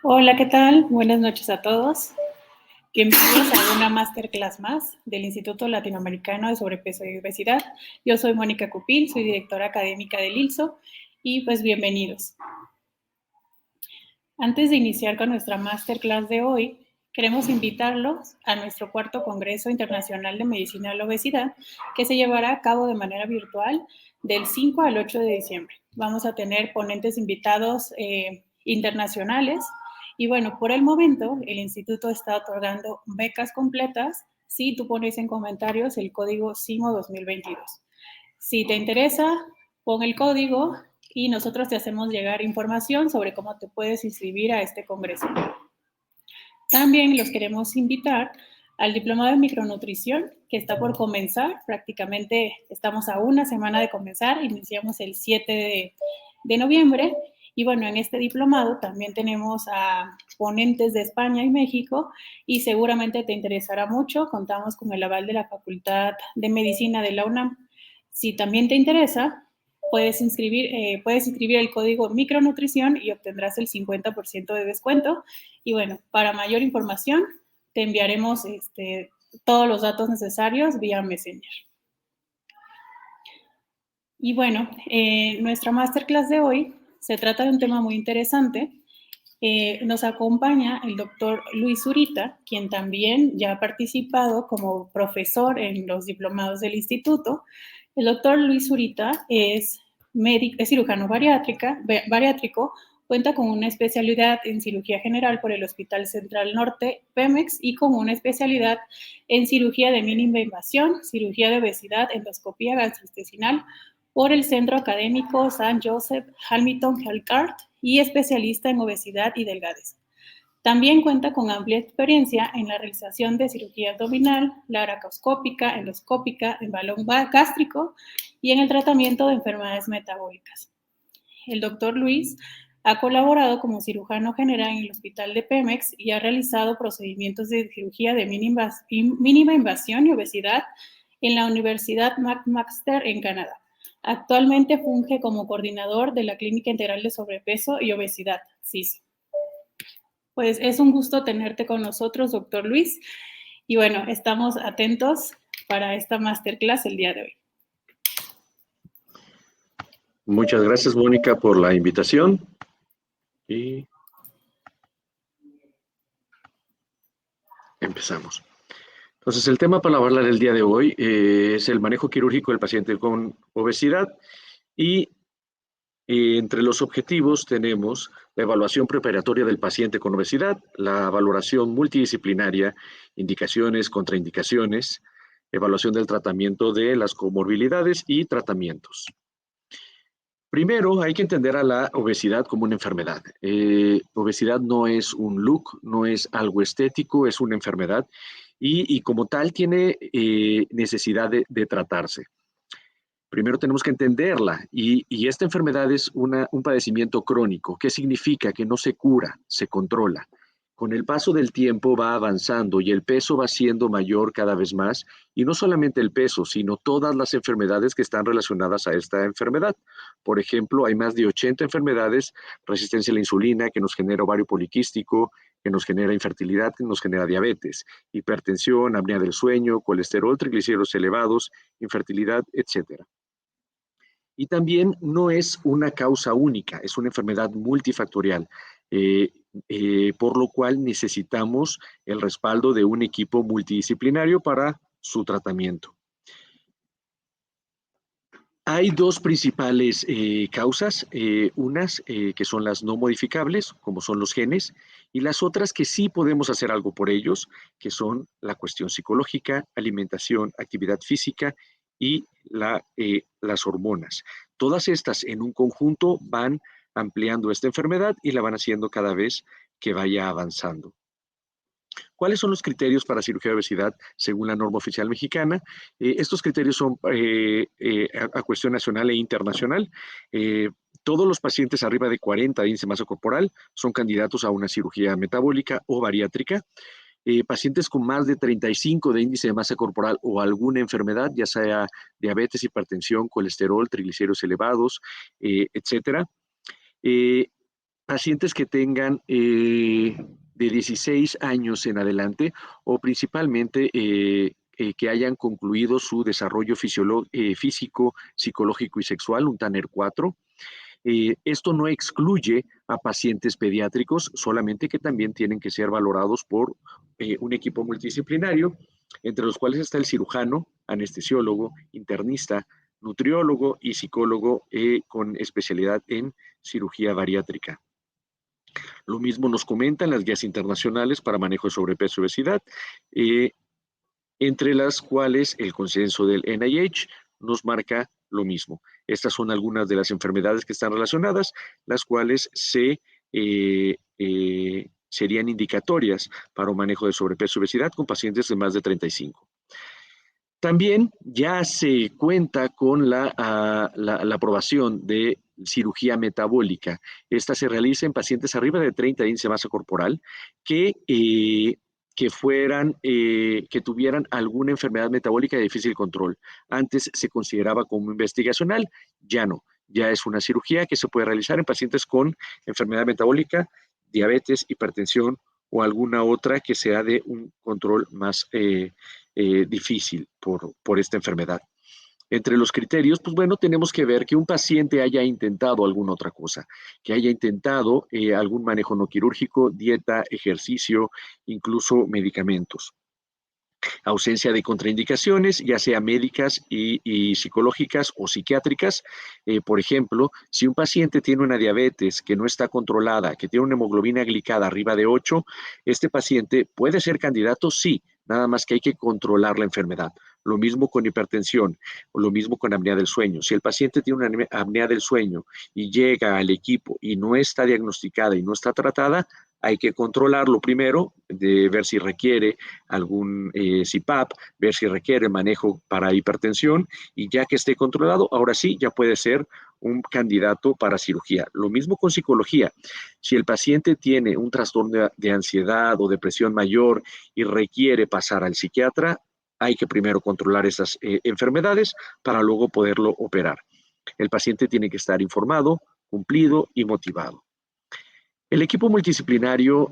Hola, ¿qué tal? Buenas noches a todos. Bienvenidos a una masterclass más del Instituto Latinoamericano de Sobrepeso y Obesidad. Yo soy Mónica Cupil, soy directora académica del ILSO y pues bienvenidos. Antes de iniciar con nuestra masterclass de hoy, queremos invitarlos a nuestro cuarto Congreso Internacional de Medicina de la Obesidad, que se llevará a cabo de manera virtual del 5 al 8 de diciembre. Vamos a tener ponentes invitados internacionales y bueno, por el momento el instituto está otorgando becas completas si tú pones en comentarios el código CIMO 2022. Si te interesa, pon el código y nosotros te hacemos llegar información sobre cómo te puedes inscribir a este congreso. También los queremos invitar al diplomado de micronutrición que está por comenzar. Prácticamente estamos a una semana de comenzar. Iniciamos el 7 de noviembre. Y bueno, en este diplomado también tenemos a ponentes de España y México y seguramente te interesará mucho. Contamos con el aval de la Facultad de Medicina de la UNAM. Si también te interesa, puedes inscribir el código micronutrición y obtendrás el 50% de descuento. Y bueno, para mayor información, te enviaremos todos los datos necesarios vía Messenger. Y bueno, nuestra masterclass de hoy se trata de un tema muy interesante. Nos acompaña el doctor Luis Zurita, quien también ya ha participado como profesor en los diplomados del instituto. El doctor Luis Zurita es cirujano bariátrico, cuenta con una especialidad en cirugía general por el Hospital Central Norte, Pemex, y con una especialidad en cirugía de mínima invasión, cirugía de obesidad, endoscopía gastrointestinal por el Centro Académico San Joseph Hamilton Healthcare y especialista en obesidad y delgadez. También cuenta con amplia experiencia en la realización de cirugía abdominal, laparoscópica, endoscópica, en balón gástrico y en el tratamiento de enfermedades metabólicas. El doctor Luis ha colaborado como cirujano general en el Hospital de Pemex y ha realizado procedimientos de cirugía de mínima invasión y obesidad en la Universidad McMaster en Canadá. Actualmente funge como coordinador de la Clínica Integral de Sobrepeso y Obesidad, CISO. Pues es un gusto tenerte con nosotros, doctor Luis. Y bueno, estamos atentos para esta masterclass el día de hoy. Muchas gracias, Mónica, por la invitación. Y empezamos. Entonces, el tema para hablar el día de hoy es el manejo quirúrgico del paciente con obesidad y entre los objetivos tenemos la evaluación preoperatoria del paciente con obesidad, la valoración multidisciplinaria, indicaciones, contraindicaciones, evaluación del tratamiento de las comorbilidades y tratamientos. Primero, hay que entender a la obesidad como una enfermedad. Obesidad no es un look, no es algo estético, es una enfermedad y como tal tiene necesidad de tratarse. Primero tenemos que entenderla y esta enfermedad es un padecimiento crónico. ¿Qué significa? Que no se cura, se controla. Con el paso del tiempo va avanzando y el peso va siendo mayor cada vez más, y no solamente el peso, sino todas las enfermedades que están relacionadas a esta enfermedad. Por ejemplo, hay más de 80 enfermedades: resistencia a la insulina, que nos genera ovario poliquístico, que nos genera infertilidad, que nos genera diabetes, hipertensión, apnea del sueño, colesterol, triglicéridos elevados, infertilidad, etcétera. Y también no es una causa única, es una enfermedad multifactorial, por lo cual necesitamos el respaldo de un equipo multidisciplinario para su tratamiento. Hay dos principales causas, unas que son las no modificables, como son los genes, y las otras que sí podemos hacer algo por ellos, que son la cuestión psicológica, alimentación, actividad física y las hormonas. Todas estas en un conjunto van ampliando esta enfermedad y la van haciendo cada vez que vaya avanzando. ¿Cuáles son los criterios para cirugía de obesidad según la norma oficial mexicana? Estos criterios son a cuestión nacional e internacional. Todos los pacientes arriba de 40 de índice de masa corporal son candidatos a una cirugía metabólica o bariátrica. Pacientes con más de 35 de índice de masa corporal o alguna enfermedad, ya sea diabetes, hipertensión, colesterol, triglicéridos elevados, etcétera. pacientes que tengan de 16 años en adelante o principalmente que hayan concluido su desarrollo físico, psicológico y sexual, un TANER 4. Esto no excluye a pacientes pediátricos, solamente que también tienen que ser valorados por un equipo multidisciplinario, entre los cuales está el cirujano, anestesiólogo, internista, nutriólogo y psicólogo con especialidad en cirugía bariátrica. Lo mismo nos comentan las guías internacionales para manejo de sobrepeso y obesidad, eh, entre las cuales el consenso del NIH nos marca lo mismo. Estas son algunas de las enfermedades que están relacionadas, las cuales serían indicatorias para un manejo de sobrepeso y obesidad con pacientes de más de 35. También ya se cuenta con la aprobación de cirugía metabólica. Esta se realiza en pacientes arriba de 30 de índice de masa corporal que tuvieran alguna enfermedad metabólica de difícil control. Antes se consideraba como investigacional, ya no. Ya es una cirugía que se puede realizar en pacientes con enfermedad metabólica, diabetes, hipertensión o alguna otra que sea de un control más difícil por esta enfermedad. Entre los criterios, pues bueno, tenemos que ver que un paciente haya intentado alguna otra cosa, que haya intentado algún manejo no quirúrgico, dieta, ejercicio, incluso medicamentos. Ausencia de contraindicaciones, ya sea médicas y psicológicas o psiquiátricas. Por ejemplo, si un paciente tiene una diabetes que no está controlada, que tiene una hemoglobina glicada arriba de 8, este paciente puede ser candidato, sí, nada más que hay que controlar la enfermedad. Lo mismo con hipertensión, o lo mismo con apnea del sueño. Si el paciente tiene una apnea del sueño y llega al equipo y no está diagnosticada y no está tratada, hay que controlarlo primero, de ver si requiere algún CPAP, ver si requiere manejo para hipertensión y ya que esté controlado, ahora sí ya puede ser un candidato para cirugía. Lo mismo con psicología. Si el paciente tiene un trastorno de ansiedad o depresión mayor y requiere pasar al psiquiatra, hay que primero controlar esas enfermedades para luego poderlo operar. El paciente tiene que estar informado, cumplido y motivado. El equipo multidisciplinario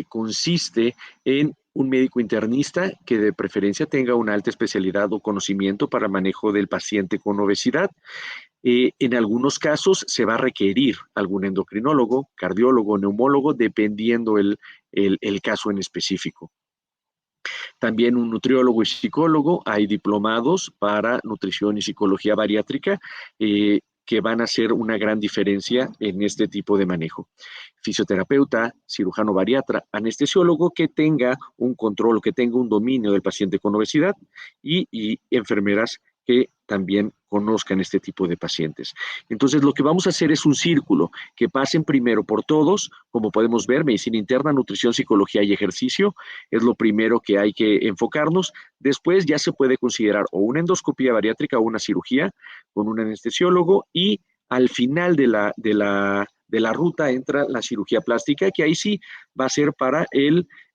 consiste en un médico internista que de preferencia tenga una alta especialidad o conocimiento para manejo del paciente con obesidad. En algunos casos se va a requerir algún endocrinólogo, cardiólogo, neumólogo, dependiendo el caso en específico. También un nutriólogo y psicólogo, hay diplomados para nutrición y psicología bariátrica que van a hacer una gran diferencia en este tipo de manejo. Fisioterapeuta, cirujano bariatra, anestesiólogo que tenga un control, que tenga un dominio del paciente con obesidad y enfermeras que también conozcan este tipo de pacientes. Entonces, lo que vamos a hacer es un círculo, que pasen primero por todos, como podemos ver, medicina interna, nutrición, psicología y ejercicio, es lo primero que hay que enfocarnos. Después ya se puede considerar o una endoscopía bariátrica o una cirugía con un anestesiólogo y al final de la ruta entra la cirugía plástica, que ahí sí va a ser para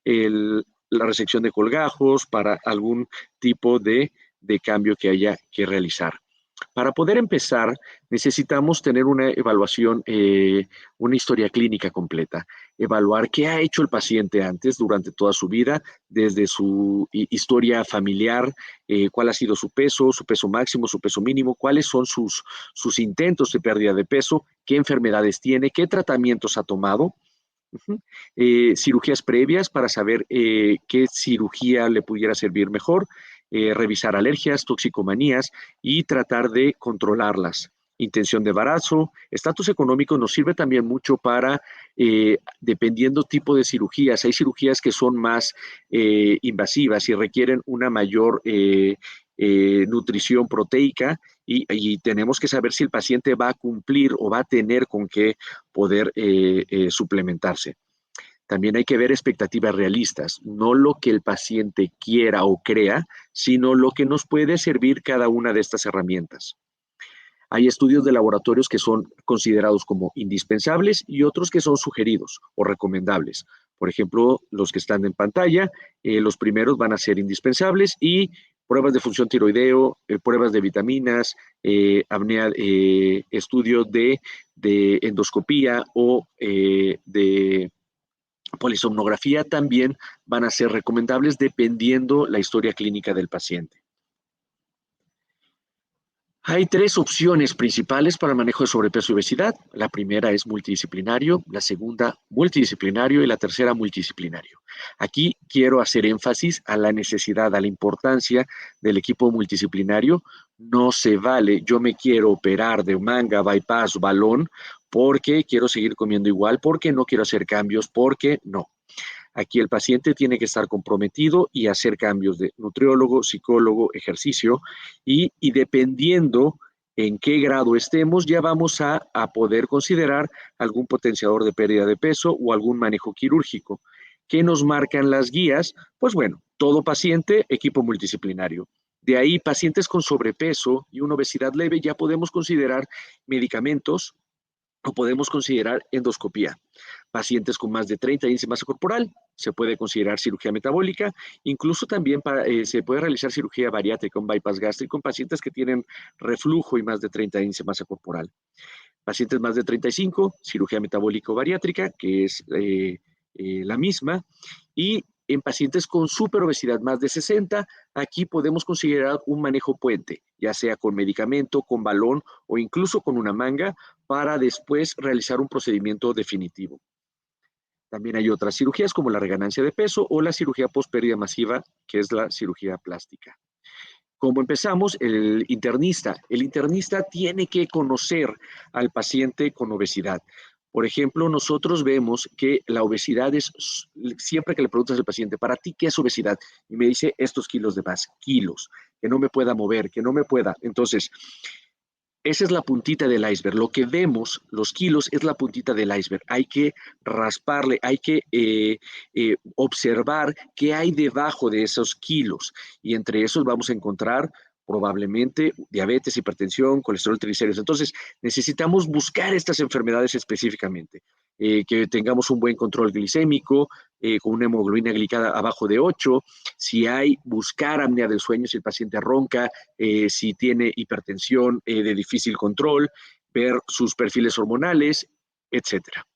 la resección de colgajos, para algún tipo de cambio que haya que realizar. Para poder empezar, necesitamos tener una evaluación, una historia clínica completa, evaluar qué ha hecho el paciente antes durante toda su vida, desde su historia familiar, cuál ha sido su peso máximo, su peso mínimo, cuáles son sus intentos de pérdida de peso, qué enfermedades tiene, qué tratamientos ha tomado. Cirugías previas para saber qué cirugía le pudiera servir mejor, revisar alergias, toxicomanías y tratar de controlarlas. Intención de embarazo, estatus económico nos sirve también mucho para, dependiendo tipo de cirugías, hay cirugías que son más invasivas y requieren una mayor nutrición proteica y tenemos que saber si el paciente va a cumplir o va a tener con qué poder suplementarse. También hay que ver expectativas realistas, no lo que el paciente quiera o crea, sino lo que nos puede servir cada una de estas herramientas. Hay estudios de laboratorios que son considerados como indispensables y otros que son sugeridos o recomendables. Por ejemplo, los que están en pantalla, los primeros van a ser indispensables y pruebas de función tiroideo, pruebas de vitaminas, apnea, estudio de endoscopía o de polisomnografía también van a ser recomendables dependiendo la historia clínica del paciente. Hay tres opciones principales para el manejo de sobrepeso y obesidad. La primera es multidisciplinario, la segunda multidisciplinario y la tercera multidisciplinario. Aquí quiero hacer énfasis a la necesidad, a la importancia del equipo multidisciplinario. No se vale, yo me quiero operar de manga, bypass, balón, porque quiero seguir comiendo igual, porque no quiero hacer cambios, porque no. Aquí el paciente tiene que estar comprometido y hacer cambios de nutriólogo, psicólogo, ejercicio y dependiendo en qué grado estemos, ya vamos a poder considerar algún potenciador de pérdida de peso o algún manejo quirúrgico. ¿Qué nos marcan las guías? Pues bueno, todo paciente, equipo multidisciplinario. De ahí, pacientes con sobrepeso y una obesidad leve, ya podemos considerar medicamentos o podemos considerar endoscopía. Pacientes con más de 30 índice de masa corporal, se puede considerar cirugía metabólica, incluso también se puede realizar cirugía bariátrica, un bypass gástrico en pacientes que tienen reflujo y más de 30 índice de masa corporal. Pacientes más de 35, cirugía metabólica o bariátrica, que es la misma, y en pacientes con superobesidad más de 60, aquí podemos considerar un manejo puente, ya sea con medicamento, con balón o incluso con una manga, para después realizar un procedimiento definitivo. También hay otras cirugías como la reganancia de peso o la cirugía pospérdida masiva, que es la cirugía plástica. Como empezamos, el internista tiene que conocer al paciente con obesidad. Por ejemplo, nosotros vemos que la obesidad es, siempre que le preguntas al paciente, ¿para ti qué es obesidad? Y me dice estos kilos de más, kilos, que no me pueda mover, que no me pueda. Entonces, esa es la puntita del iceberg. Lo que vemos, los kilos, es la puntita del iceberg. Hay que rasparle, hay que observar qué hay debajo de esos kilos. Y entre esos vamos a encontrar probablemente diabetes, hipertensión, colesterol, triglicéridos. Entonces, necesitamos buscar estas enfermedades específicamente. Que tengamos un buen control glicémico, con una hemoglobina glicada abajo de 8. Si hay, buscar apnea del sueño, si el paciente ronca, si tiene hipertensión de difícil control, ver sus perfiles hormonales, etcétera.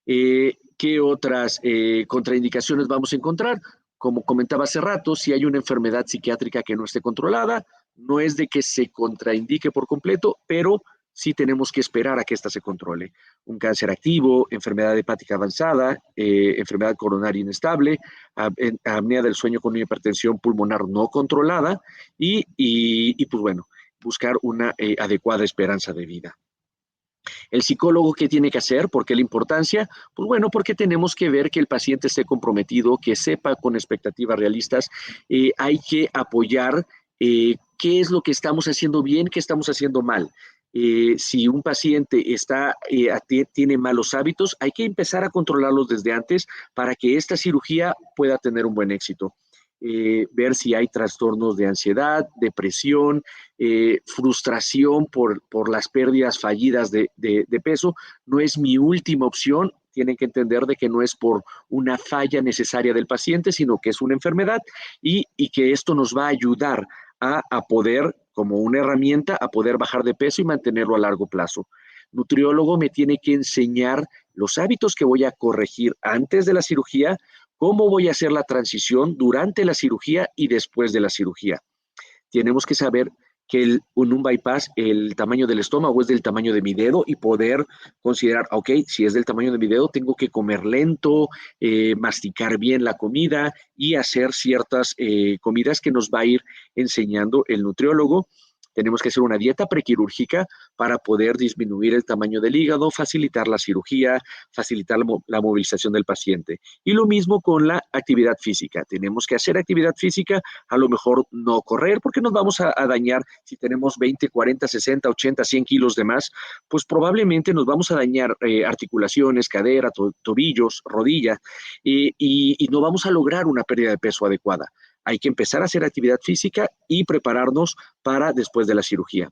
¿Qué otras contraindicaciones vamos a encontrar? Como comentaba hace rato, si hay una enfermedad psiquiátrica que no esté controlada, no es de que se contraindique por completo, pero sí tenemos que esperar a que ésta se controle. Un cáncer activo, enfermedad hepática avanzada, enfermedad coronaria inestable, apnea del sueño con una hipertensión pulmonar no controlada y pues bueno, buscar una adecuada esperanza de vida. El psicólogo, ¿qué tiene que hacer? ¿Por qué la importancia? Pues bueno, porque tenemos que ver que el paciente esté comprometido, que sepa con expectativas realistas. Hay que apoyar qué es lo que estamos haciendo bien, qué estamos haciendo mal. Si un paciente tiene malos hábitos, hay que empezar a controlarlos desde antes para que esta cirugía pueda tener un buen éxito. Ver si hay trastornos de ansiedad, depresión, frustración por las pérdidas fallidas de peso. No es mi última opción. Tienen que entender de que no es por una falla necesaria del paciente, sino que es una enfermedad y que esto nos va a ayudar a poder, como una herramienta, a poder bajar de peso y mantenerlo a largo plazo. Nutriólogo me tiene que enseñar los hábitos que voy a corregir antes de la cirugía, cómo voy a hacer la transición durante la cirugía y después de la cirugía. Tenemos que saber que en un bypass el tamaño del estómago es del tamaño de mi dedo y poder considerar, ok, si es del tamaño de mi dedo, tengo que comer lento, masticar bien la comida y hacer ciertas comidas que nos va a ir enseñando el nutriólogo. Tenemos que hacer una dieta prequirúrgica para poder disminuir el tamaño del hígado, facilitar la cirugía, facilitar la movilización del paciente. Y lo mismo con la actividad física. Tenemos que hacer actividad física, a lo mejor no correr, porque nos vamos a dañar si tenemos 20, 40, 60, 80, 100 kilos de más, pues probablemente nos vamos a dañar articulaciones, cadera, tobillos, rodilla, y no vamos a lograr una pérdida de peso adecuada. Hay que empezar a hacer actividad física y prepararnos para después de la cirugía.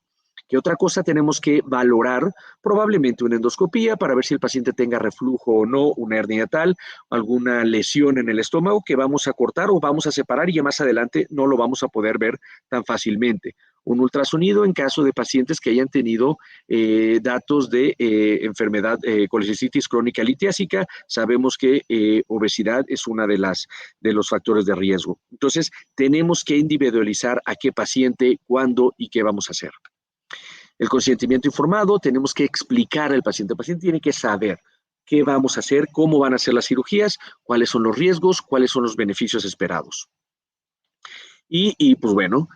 ¿Qué otra cosa tenemos que valorar? Probablemente una endoscopía para ver si el paciente tenga reflujo o no, una hernia tal, alguna lesión en el estómago que vamos a cortar o vamos a separar y ya más adelante no lo vamos a poder ver tan fácilmente. Un ultrasonido en caso de pacientes que hayan tenido datos de enfermedad colecicitis crónica litiásica. Sabemos que obesidad es una de los factores de riesgo. Entonces, tenemos que individualizar a qué paciente, cuándo y qué vamos a hacer. El consentimiento informado, tenemos que explicar al paciente. El paciente tiene que saber qué vamos a hacer, cómo van a ser las cirugías, cuáles son los riesgos, cuáles son los beneficios esperados. Pues bueno,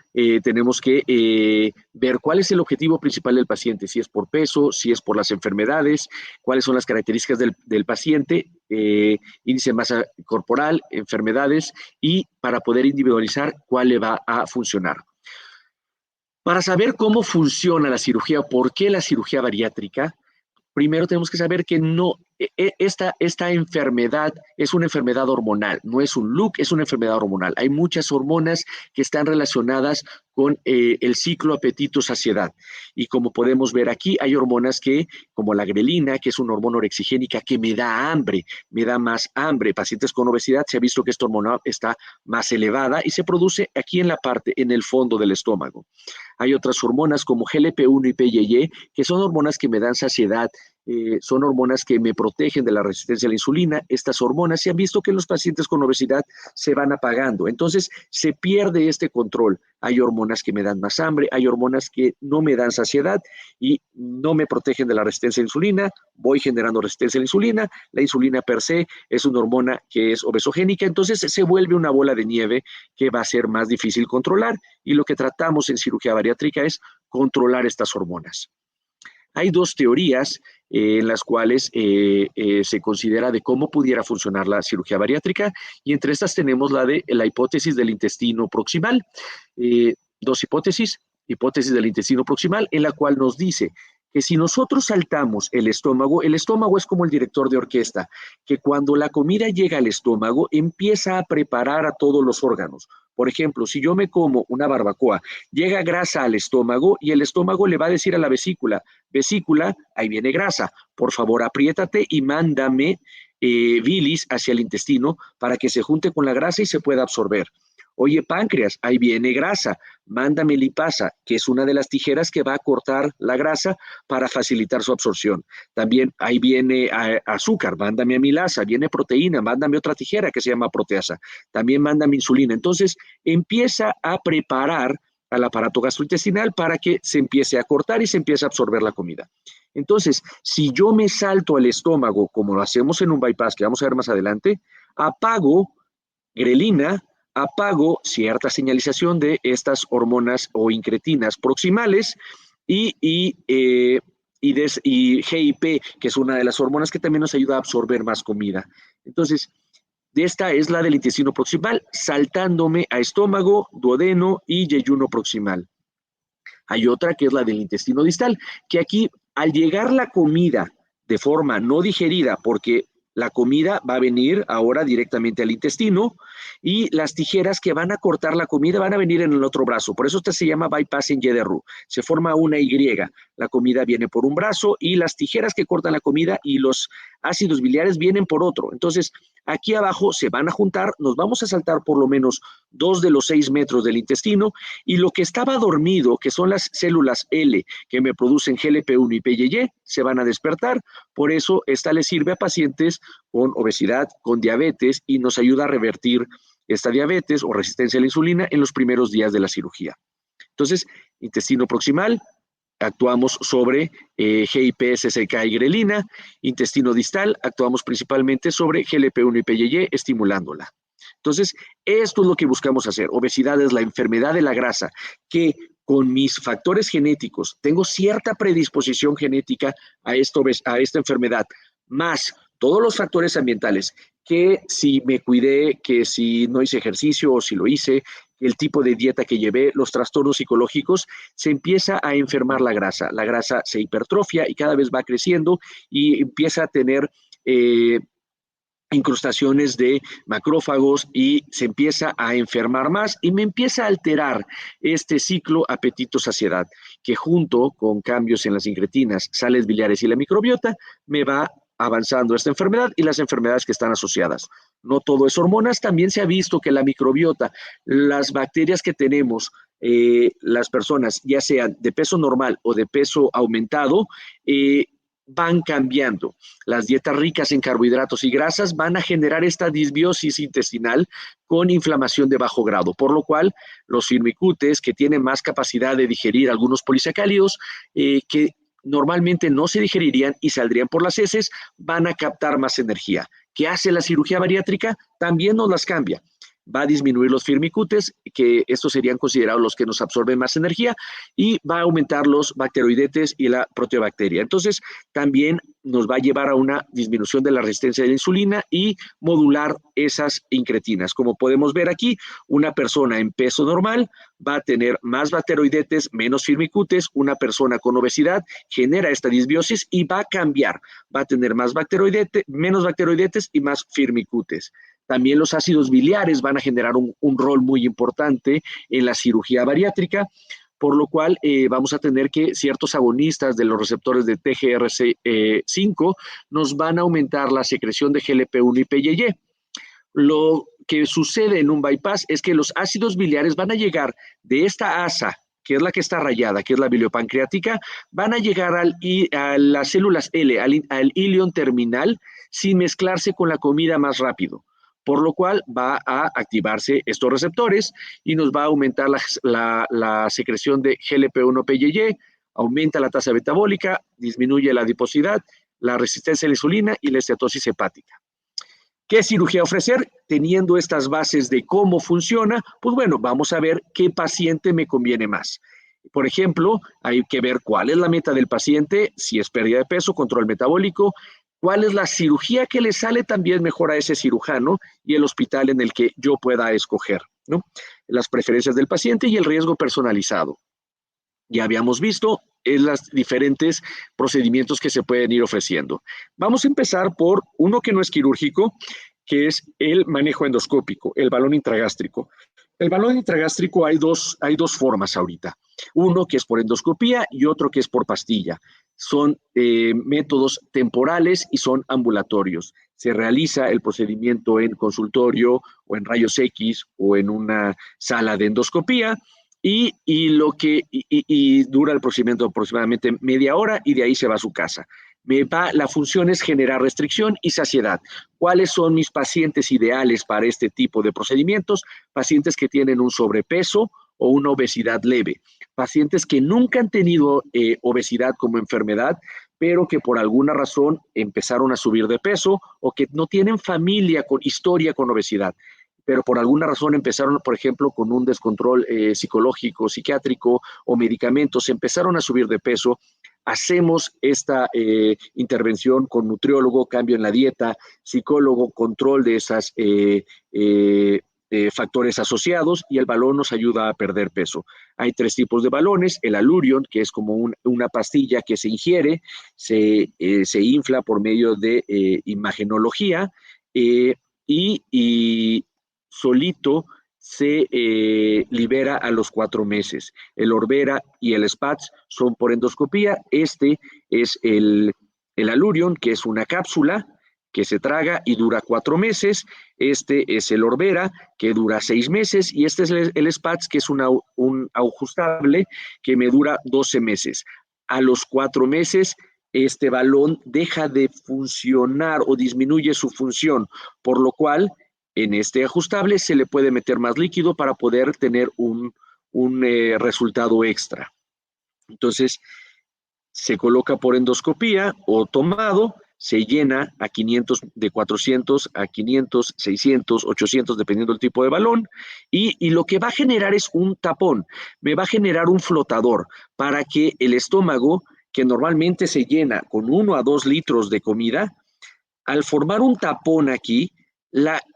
tenemos que ver cuál es el objetivo principal del paciente, si es por peso, si es por las enfermedades, cuáles son las características del paciente, índice de masa corporal, enfermedades, y para poder individualizar cuál le va a funcionar. Para saber cómo funciona la cirugía, por qué la cirugía bariátrica, primero tenemos que saber que esta enfermedad es una enfermedad hormonal, no es un look, es una enfermedad hormonal. Hay muchas hormonas que están relacionadas con el ciclo apetito-saciedad. Y como podemos ver aquí, hay hormonas como la grelina, que es una hormona orexigénica que me da hambre, me da más hambre. Pacientes con obesidad se ha visto que esta hormona está más elevada y se produce aquí en el fondo del estómago. Hay otras hormonas como GLP-1 y PYY, que son hormonas que me dan saciedad, son hormonas que me protegen de la resistencia a la insulina. Estas hormonas se han visto que en los pacientes con obesidad se van apagando. Entonces, se pierde este control. Hay hormonas que me dan más hambre, hay hormonas que no me dan saciedad y no me protegen de la resistencia a la insulina. Voy generando resistencia a la insulina. La insulina per se es una hormona que es obesogénica, entonces se vuelve una bola de nieve que va a ser más difícil controlar, y lo que tratamos en cirugía bariátrica es controlar estas hormonas. Hay dos teorías en las cuales se considera de cómo pudiera funcionar la cirugía bariátrica, y entre estas tenemos la hipótesis del intestino proximal. Dos hipótesis del intestino proximal, en la cual nos dice que si nosotros saltamos el estómago es como el director de orquesta, que cuando la comida llega al estómago empieza a preparar a todos los órganos. Por ejemplo, si yo me como una barbacoa, llega grasa al estómago y el estómago le va a decir a la vesícula, ahí viene grasa, por favor apriétate y mándame bilis hacia el intestino para que se junte con la grasa y se pueda absorber. Oye, páncreas, ahí viene grasa, mándame lipasa, que es una de las tijeras que va a cortar la grasa para facilitar su absorción. También ahí viene azúcar, mándame amilasa, viene proteína, mándame otra tijera que se llama proteasa, también mándame insulina. Entonces, empieza a preparar al aparato gastrointestinal para que se empiece a cortar y se empiece a absorber la comida. Entonces, si yo me salto al estómago, como lo hacemos en un bypass, que vamos a ver más adelante, apago grelina, apago cierta señalización de estas hormonas o incretinas proximales y GIP, que es una de las hormonas que también nos ayuda a absorber más comida. Entonces, esta es la del intestino proximal, saltándome a estómago, duodeno y yeyuno proximal. Hay otra que es la del intestino distal, que aquí, al llegar la comida de forma no digerida, porque la comida va a venir ahora directamente al intestino, y las tijeras que van a cortar la comida van a venir en el otro brazo. Por eso esta se llama bypass en Y de Roux. Se forma una Y. La comida viene por un brazo y las tijeras que cortan la comida y los ácidos biliares vienen por otro. Entonces, aquí abajo se van a juntar, nos vamos a saltar por lo menos 2 de los 6 metros del intestino, y lo que estaba dormido, que son las células L que me producen GLP-1 y PYY, se van a despertar. Por eso esta le sirve a pacientes con obesidad, con diabetes, y nos ayuda a revertir esta diabetes o resistencia a la insulina en los primeros días de la cirugía. Entonces, intestino proximal, actuamos sobre GIP, SSK y grelina. Intestino distal, actuamos principalmente sobre GLP-1 y PYY, estimulándola. Entonces, esto es lo que buscamos hacer. Obesidad es la enfermedad de la grasa, que con mis factores genéticos tengo cierta predisposición genética a esta enfermedad, más todos los factores ambientales, que si me cuidé, que si no hice ejercicio o si lo hice, el tipo de dieta que llevé, los trastornos psicológicos, se empieza a enfermar la grasa se hipertrofia y cada vez va creciendo y empieza a tener incrustaciones de macrófagos y se empieza a enfermar más y me empieza a alterar este ciclo apetito-saciedad, que junto con cambios en las incretinas, sales biliares y la microbiota, me va avanzando esta enfermedad y las enfermedades que están asociadas. No todo es hormonas, también se ha visto que la microbiota, las bacterias que tenemos, las personas, ya sean de peso normal o de peso aumentado, van cambiando. Las dietas ricas en carbohidratos y grasas van a generar esta disbiosis intestinal con inflamación de bajo grado, por lo cual los firmicutes, que tienen más capacidad de digerir algunos polisacáridos, que normalmente no se digerirían y saldrían por las heces, van a captar más energía. ¿Qué hace la cirugía bariátrica? También nos las cambia. Va a disminuir los firmicutes, que estos serían considerados los que nos absorben más energía, y va a aumentar los bacteroidetes y la proteobacteria. Entonces, también nos va a llevar a una disminución de la resistencia de la insulina y modular esas incretinas. Como podemos ver aquí, una persona en peso normal va a tener más bacteroidetes, menos firmicutes. Una persona con obesidad genera esta disbiosis y va a cambiar. Va a tener más menos bacteroidetes y más firmicutes. También los ácidos biliares van a generar un rol muy importante en la cirugía bariátrica, por lo cual vamos a tener que ciertos agonistas de los receptores de TGR5 nos van a aumentar la secreción de GLP-1 y PYY. Lo que sucede en un bypass es que los ácidos biliares van a llegar de esta asa, que es la que está rayada, que es la biliopancreática, van a llegar a las células L, al ilion terminal, sin mezclarse con la comida más rápido, por lo cual va a activarse estos receptores y nos va a aumentar la secreción de GLP-1-PYY, aumenta la tasa metabólica, disminuye la adiposidad, la resistencia a la insulina y la esteatosis hepática. ¿Qué cirugía ofrecer? Teniendo estas bases de cómo funciona, pues bueno, vamos a ver qué paciente me conviene más. Por ejemplo, hay que ver cuál es la meta del paciente, si es pérdida de peso, control metabólico, cuál es la cirugía que le sale también mejor a ese cirujano y el hospital en el que yo pueda escoger, ¿no? Las preferencias del paciente y el riesgo personalizado. Ya habíamos visto los diferentes procedimientos que se pueden ir ofreciendo. Vamos a empezar por uno que no es quirúrgico, que es el manejo endoscópico, el balón intragástrico. El balón intragástrico hay dos formas ahorita. Uno que es por endoscopía y otro que es por pastilla. Son métodos temporales y son ambulatorios. Se realiza el procedimiento en consultorio o en rayos X o en una sala de endoscopía y dura el procedimiento aproximadamente media hora y de ahí se va a su casa. La función es generar restricción y saciedad. ¿Cuáles son mis pacientes ideales para este tipo de procedimientos? Pacientes que tienen un sobrepeso o una obesidad leve. Pacientes que nunca han tenido obesidad como enfermedad, pero que por alguna razón empezaron a subir de peso o que no tienen familia con historia con obesidad, pero por alguna razón empezaron, por ejemplo, con un descontrol psicológico, psiquiátrico o medicamentos, empezaron a subir de peso. Hacemos esta intervención con nutriólogo, cambio en la dieta, psicólogo, control de esos factores asociados y el balón nos ayuda a perder peso. Hay 3 tipos de balones: el Allurion, que es como una pastilla que se ingiere, se infla por medio de imagenología y solito se libera a los 4 meses. El Orbera y el Spatz son por endoscopía. Este es el Allurion, que es una cápsula que se traga y dura 4 meses. Este es el Orbera, que dura 6 meses, y este es el Spatz, que es un ajustable que me dura 12 meses. A los 4 meses, este balón deja de funcionar o disminuye su función, por lo cual en este ajustable se le puede meter más líquido para poder tener un resultado extra. Entonces, se coloca por endoscopía o tomado, se llena a 500, de 400 a 500, 600, 800, dependiendo del tipo de balón, y lo que va a generar es un tapón, me va a generar un flotador para que el estómago, que normalmente se llena con 1 a 2 litros de comida, al formar un tapón aquí,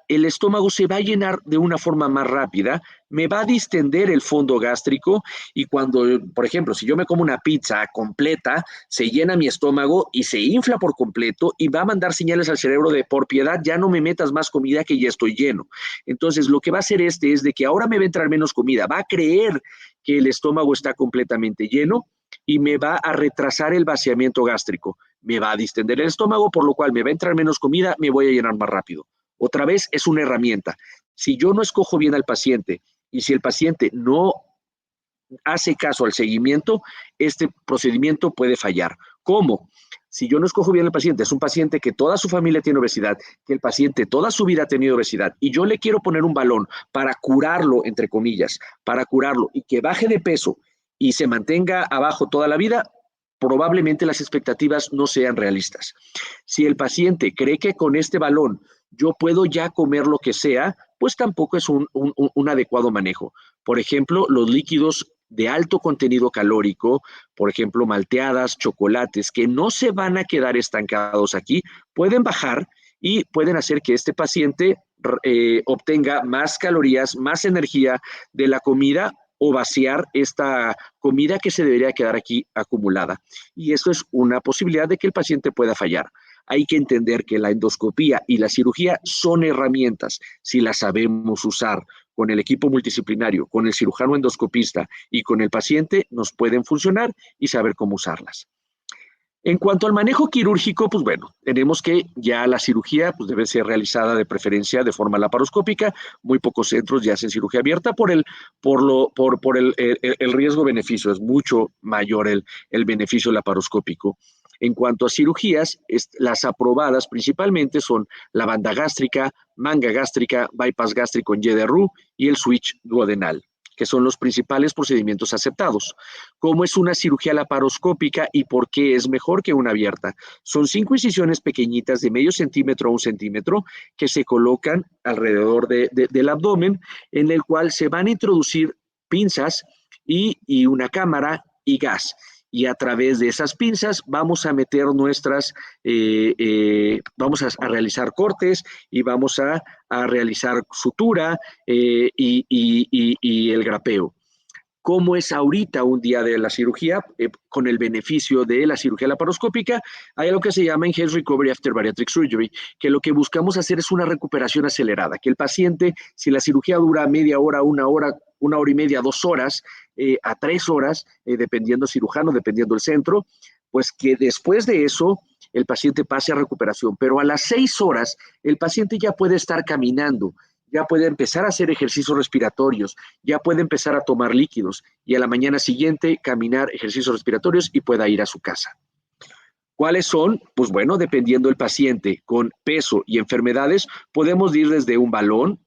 el estómago se va a llenar de una forma más rápida, me va a distender el fondo gástrico y cuando, por ejemplo, si yo me como una pizza completa, se llena mi estómago y se infla por completo y va a mandar señales al cerebro de por piedad, ya no me metas más comida que ya estoy lleno. Entonces, lo que va a hacer es de que ahora me va a entrar menos comida, va a creer que el estómago está completamente lleno y me va a retrasar el vaciamiento gástrico. Me va a distender el estómago, por lo cual me va a entrar menos comida, me voy a llenar más rápido. Otra vez, es una herramienta. Si yo no escojo bien al paciente y si el paciente no hace caso al seguimiento, este procedimiento puede fallar. ¿Cómo? Si yo no escojo bien al paciente, es un paciente que toda su familia tiene obesidad, que el paciente toda su vida ha tenido obesidad, y yo le quiero poner un balón para curarlo, entre comillas, para curarlo y que baje de peso y se mantenga abajo toda la vida, probablemente las expectativas no sean realistas. Si el paciente cree que con este balón yo puedo ya comer lo que sea, pues tampoco es un adecuado manejo. Por ejemplo, los líquidos de alto contenido calórico, por ejemplo, malteadas, chocolates, que no se van a quedar estancados aquí, pueden bajar y pueden hacer que este paciente obtenga más calorías, más energía de la comida o vaciar esta comida que se debería quedar aquí acumulada. Y eso es una posibilidad de que el paciente pueda fallar. Hay que entender que la endoscopía y la cirugía son herramientas, si las sabemos usar con el equipo multidisciplinario, con el cirujano endoscopista y con el paciente, nos pueden funcionar y saber cómo usarlas. En cuanto al manejo quirúrgico, pues bueno, tenemos que ya la cirugía pues debe ser realizada de preferencia de forma laparoscópica. Muy pocos centros ya hacen cirugía abierta por el riesgo-beneficio. Es mucho mayor el beneficio laparoscópico. En cuanto a cirugías, las aprobadas principalmente son la banda gástrica, manga gástrica, bypass gástrico en Y de Roux y el switch duodenal, que son los principales procedimientos aceptados. ¿Cómo es una cirugía laparoscópica y por qué es mejor que una abierta? Son 5 incisiones pequeñitas de medio centímetro a 1 centímetro que se colocan alrededor del abdomen, en el cual se van a introducir pinzas y una cámara y gas. Y a través de esas pinzas vamos a meter vamos a realizar cortes y vamos a realizar sutura y el grapeo. ¿Cómo es ahorita un día de la cirugía? Con el beneficio de la cirugía laparoscópica, hay algo que se llama Enhanced Recovery After Bariatric Surgery, que lo que buscamos hacer es una recuperación acelerada, que el paciente, si la cirugía dura media hora, una hora y media, 2 horas, a 3 horas, dependiendo cirujano, dependiendo el centro, pues que después de eso el paciente pase a recuperación, pero a las 6 horas el paciente ya puede estar caminando, ya puede empezar a hacer ejercicios respiratorios, ya puede empezar a tomar líquidos y a la mañana siguiente caminar ejercicios respiratorios y pueda ir a su casa. ¿Cuáles son? Pues bueno, dependiendo del paciente con peso y enfermedades, podemos ir desde un balón,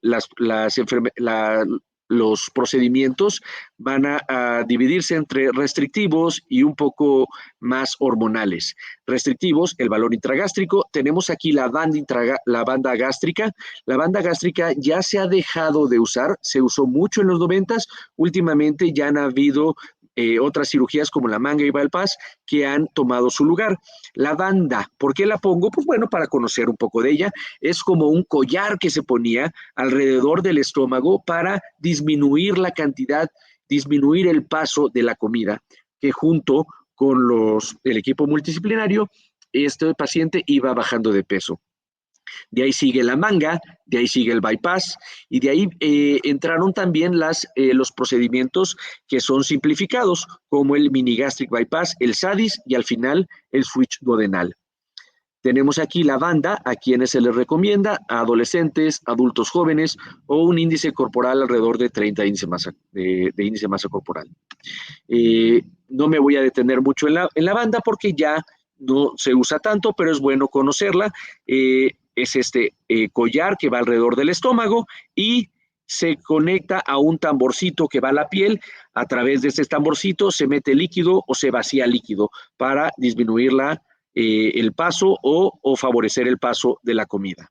los procedimientos van a dividirse entre restrictivos y un poco más hormonales. Restrictivos, el balón intragástrico, tenemos aquí la banda gástrica. La banda gástrica ya se ha dejado de usar, se usó mucho en los 90s, últimamente ya han habido otras cirugías como la manga y bypass que han tomado su lugar. La banda, ¿por qué la pongo? Pues bueno, para conocer un poco de ella. Es como un collar que se ponía alrededor del estómago para disminuir la cantidad, disminuir el paso de la comida, que junto con el equipo multidisciplinario, este paciente iba bajando de peso. De ahí sigue la manga, de ahí sigue el bypass y de ahí entraron también los procedimientos que son simplificados, como el mini gastric bypass, el SADIS y al final el switch duodenal. Tenemos aquí la banda, a quienes se les recomienda, a adolescentes, adultos jóvenes o un índice corporal alrededor de 30 de índice masa corporal. No me voy a detener mucho en la banda porque ya no se usa tanto, pero es bueno conocerla. Es este collar que va alrededor del estómago y se conecta a un tamborcito que va a la piel. A través de este tamborcito se mete líquido o se vacía líquido para disminuir el paso o favorecer el paso de la comida.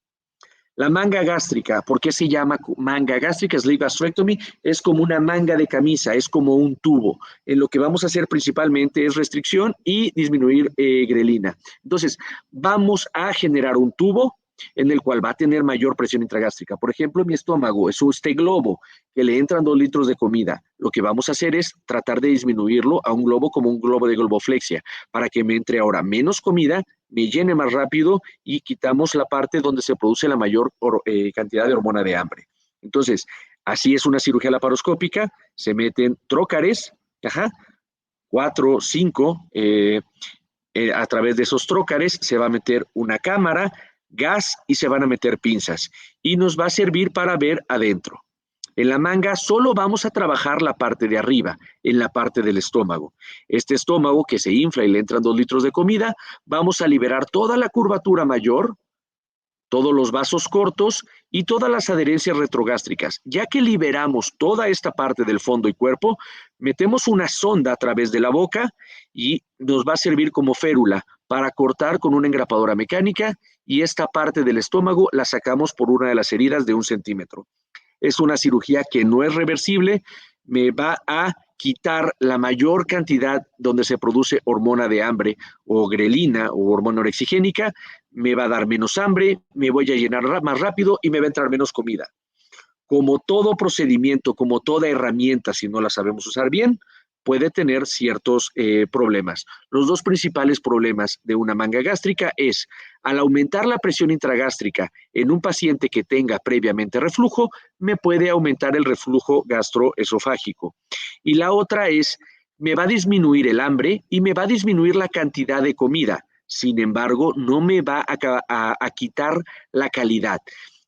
La manga gástrica, ¿por qué se llama manga gástrica? Sleeve gastrectomy, es como una manga de camisa, es como un tubo. En lo que vamos a hacer principalmente es restricción y disminuir grelina. Entonces, vamos a generar un tubo en el cual va a tener mayor presión intragástrica. Por ejemplo, mi estómago es este globo que le entran 2 litros de comida. Lo que vamos a hacer es tratar de disminuirlo a un globo como un globo de globoflexia, para que me entre ahora menos comida, me llene más rápido y quitamos la parte donde se produce la mayor cantidad de hormona de hambre. Entonces, así es una cirugía laparoscópica, se meten trócares, 4, 5, a través de esos trócares se va a meter una cámara, gas y se van a meter pinzas. Y nos va a servir para ver adentro. En la manga solo vamos a trabajar la parte de arriba, en la parte del estómago. Este estómago que se infla y le entran 2 litros de comida, vamos a liberar toda la curvatura mayor, todos los vasos cortos y todas las adherencias retrogástricas. Ya que liberamos toda esta parte del fondo y cuerpo, metemos una sonda a través de la boca y nos va a servir como férula para cortar con una engrapadora mecánica, y esta parte del estómago la sacamos por una de las heridas de 1 centímetro. Es una cirugía que no es reversible, me va a quitar la mayor cantidad donde se produce hormona de hambre o grelina o hormona orexigénica, me va a dar menos hambre, me voy a llenar más rápido y me va a entrar menos comida. Como todo procedimiento, como toda herramienta, si no la sabemos usar bien, puede tener ciertos problemas. Los 2 principales problemas de una manga gástrica es, al aumentar la presión intragástrica en un paciente que tenga previamente reflujo, me puede aumentar el reflujo gastroesofágico. Y la otra es, me va a disminuir el hambre y me va a disminuir la cantidad de comida. Sin embargo, no me va a quitar la calidad.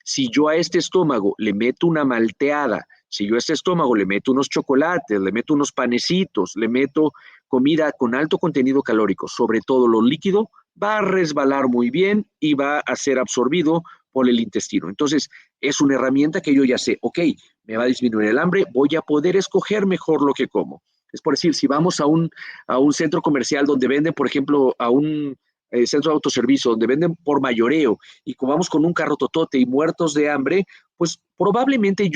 Si yo a este estómago le meto una malteada, si yo a este estómago le meto unos chocolates, le meto unos panecitos, le meto comida con alto contenido calórico, sobre todo lo líquido, va a resbalar muy bien y va a ser absorbido por el intestino. Entonces, es una herramienta que yo ya sé, ok, me va a disminuir el hambre, voy a poder escoger mejor lo que como. Es por decir, si vamos a un centro comercial donde venden, por ejemplo, a un centro de autoservicio, donde venden por mayoreo, y como vamos con un carro totote y muertos de hambre, pues probablemente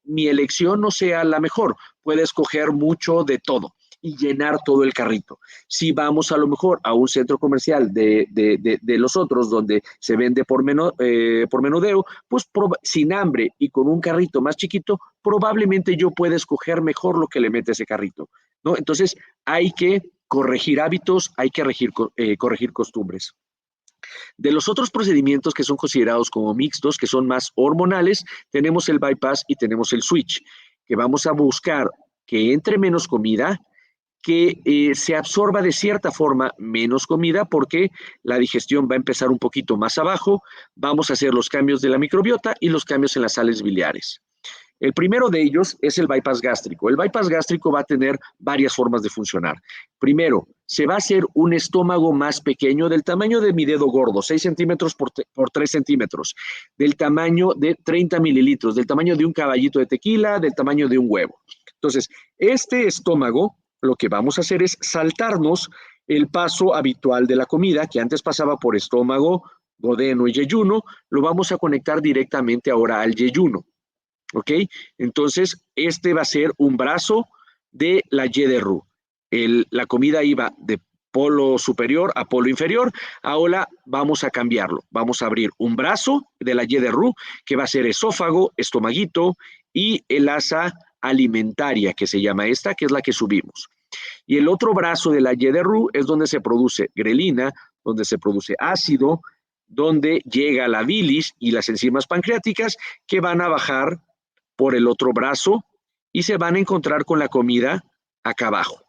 mi elección no sea la mejor. Puede escoger mucho de todo y llenar todo el carrito. Si vamos a lo mejor a un centro comercial de los otros donde se vende por menudeo, pues sin hambre y con un carrito más chiquito, probablemente yo pueda escoger mejor lo que le mete ese carrito, ¿no? Entonces hay que corregir hábitos, hay que corregir costumbres. De los otros procedimientos que son considerados como mixtos, que son más hormonales, tenemos el bypass y tenemos el switch, que vamos a buscar que entre menos comida, que se absorba de cierta forma menos comida, porque la digestión va a empezar un poquito más abajo, vamos a hacer los cambios de la microbiota y los cambios en las sales biliares. El primero de ellos es el bypass gástrico. El bypass gástrico va a tener varias formas de funcionar. Primero, se va a hacer un estómago más pequeño, del tamaño de mi dedo gordo, 6 centímetros por 3 centímetros, del tamaño de 30 mililitros, del tamaño de un caballito de tequila, del tamaño de un huevo. Entonces, este estómago, lo que vamos a hacer es saltarnos el paso habitual de la comida, que antes pasaba por estómago, duodeno y yeyuno, lo vamos a conectar directamente ahora al yeyuno. ¿Ok? Entonces, este va a ser un brazo de la Y de Roux. La comida iba de polo superior a polo inferior, ahora vamos a cambiarlo. Vamos a abrir un brazo de la Y de Roux, que va a ser esófago, estomaguito y el asa alimentaria, que se llama esta, que es la que subimos. Y el otro brazo de la Y de Roux es donde se produce grelina, donde se produce ácido, donde llega la bilis y las enzimas pancreáticas, que van a bajar por el otro brazo y se van a encontrar con la comida acá abajo.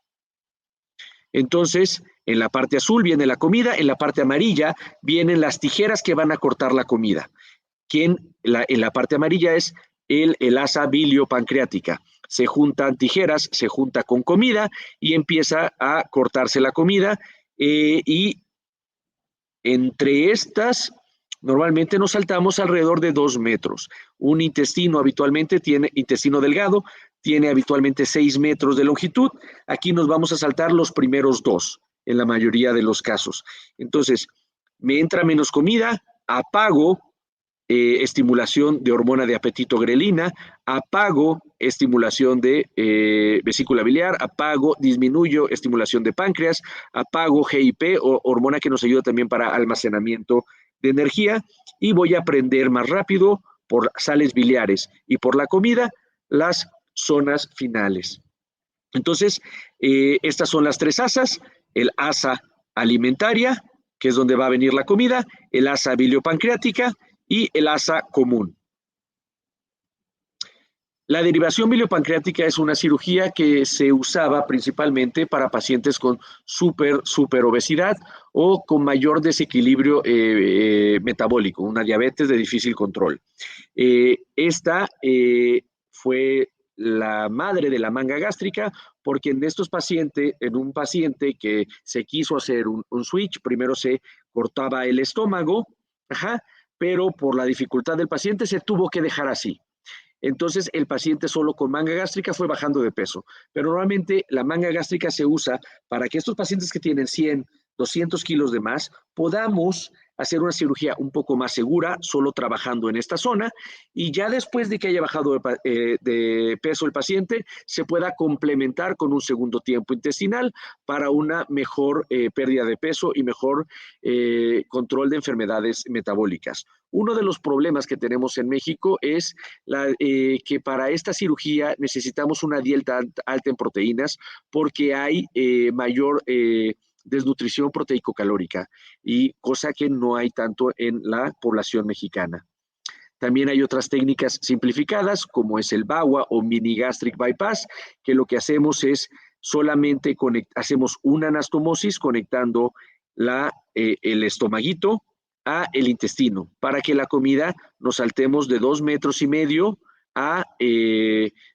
Entonces, en la parte azul viene la comida, en la parte amarilla vienen las tijeras que van a cortar la comida. En la parte amarilla es el asa biliopancreática. Se juntan tijeras, se junta con comida y empieza a cortarse la comida, y entre estas normalmente nos saltamos alrededor de 2 metros. Un intestino habitualmente intestino delgado, tiene habitualmente 6 metros de longitud. Aquí nos vamos a saltar los primeros 2 en la mayoría de los casos. Entonces, me entra menos comida, apago estimulación de hormona de apetito grelina, apago estimulación de vesícula biliar, apago, disminuyo estimulación de páncreas, apago GIP o hormona que nos ayuda también para almacenamiento de energía, y voy a prender más rápido por sales biliares y por la comida las zonas finales. Entonces, estas son las tres asas: el asa alimentaria, que es donde va a venir la comida, el asa biliopancreática y el asa común. La derivación biliopancreática es una cirugía que se usaba principalmente para pacientes con super obesidad o con mayor desequilibrio metabólico, una diabetes de difícil control. Esta fue la madre de la manga gástrica, porque en un paciente que se quiso hacer un switch, primero se cortaba el estómago, pero por la dificultad del paciente se tuvo que dejar así. Entonces, el paciente solo con manga gástrica fue bajando de peso. Pero normalmente la manga gástrica se usa para que estos pacientes que tienen 100, 200 kilos de más, podamos hacer una cirugía un poco más segura, solo trabajando en esta zona, y ya después de que haya bajado de peso el paciente, se pueda complementar con un segundo tiempo intestinal para una mejor pérdida de peso y mejor control de enfermedades metabólicas. Uno de los problemas que tenemos en México es que para esta cirugía necesitamos una dieta alta en proteínas, porque hay mayor desnutrición proteico-calórica, y cosa que no hay tanto en la población mexicana. También hay otras técnicas simplificadas, como es el BAWA o Mini Gastric Bypass, que lo que hacemos es solamente hacemos una anastomosis conectando el estomaguito a el intestino, para que la comida nos saltemos de 2,5 metros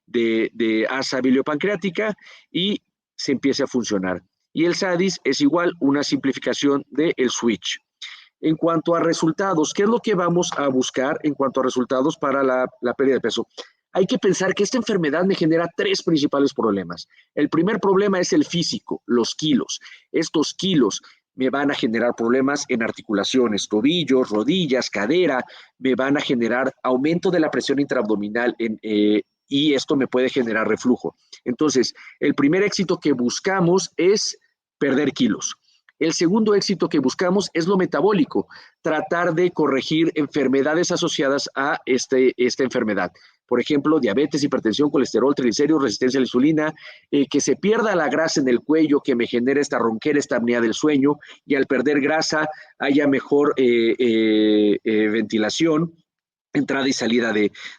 de asa biliopancreática y se empiece a funcionar. Y el SADIS es igual una simplificación del switch. En cuanto a resultados, ¿qué es lo que vamos a buscar en cuanto a resultados para la pérdida de peso? Hay que pensar que esta enfermedad me genera 3 principales problemas. El primer problema es el físico, los kilos. Estos kilos me van a generar problemas en articulaciones, tobillos, rodillas, cadera, me van a generar aumento de la presión intraabdominal y esto me puede generar reflujo. Entonces, el primer éxito que buscamos es perder kilos. El segundo éxito que buscamos es lo metabólico, tratar de corregir enfermedades asociadas a esta enfermedad. Por ejemplo, diabetes, hipertensión, colesterol, triglicéridos, resistencia a la insulina, que se pierda la grasa en el cuello que me genera esta ronquera, esta apnea del sueño, y al perder grasa haya mejor ventilación, entrada y salida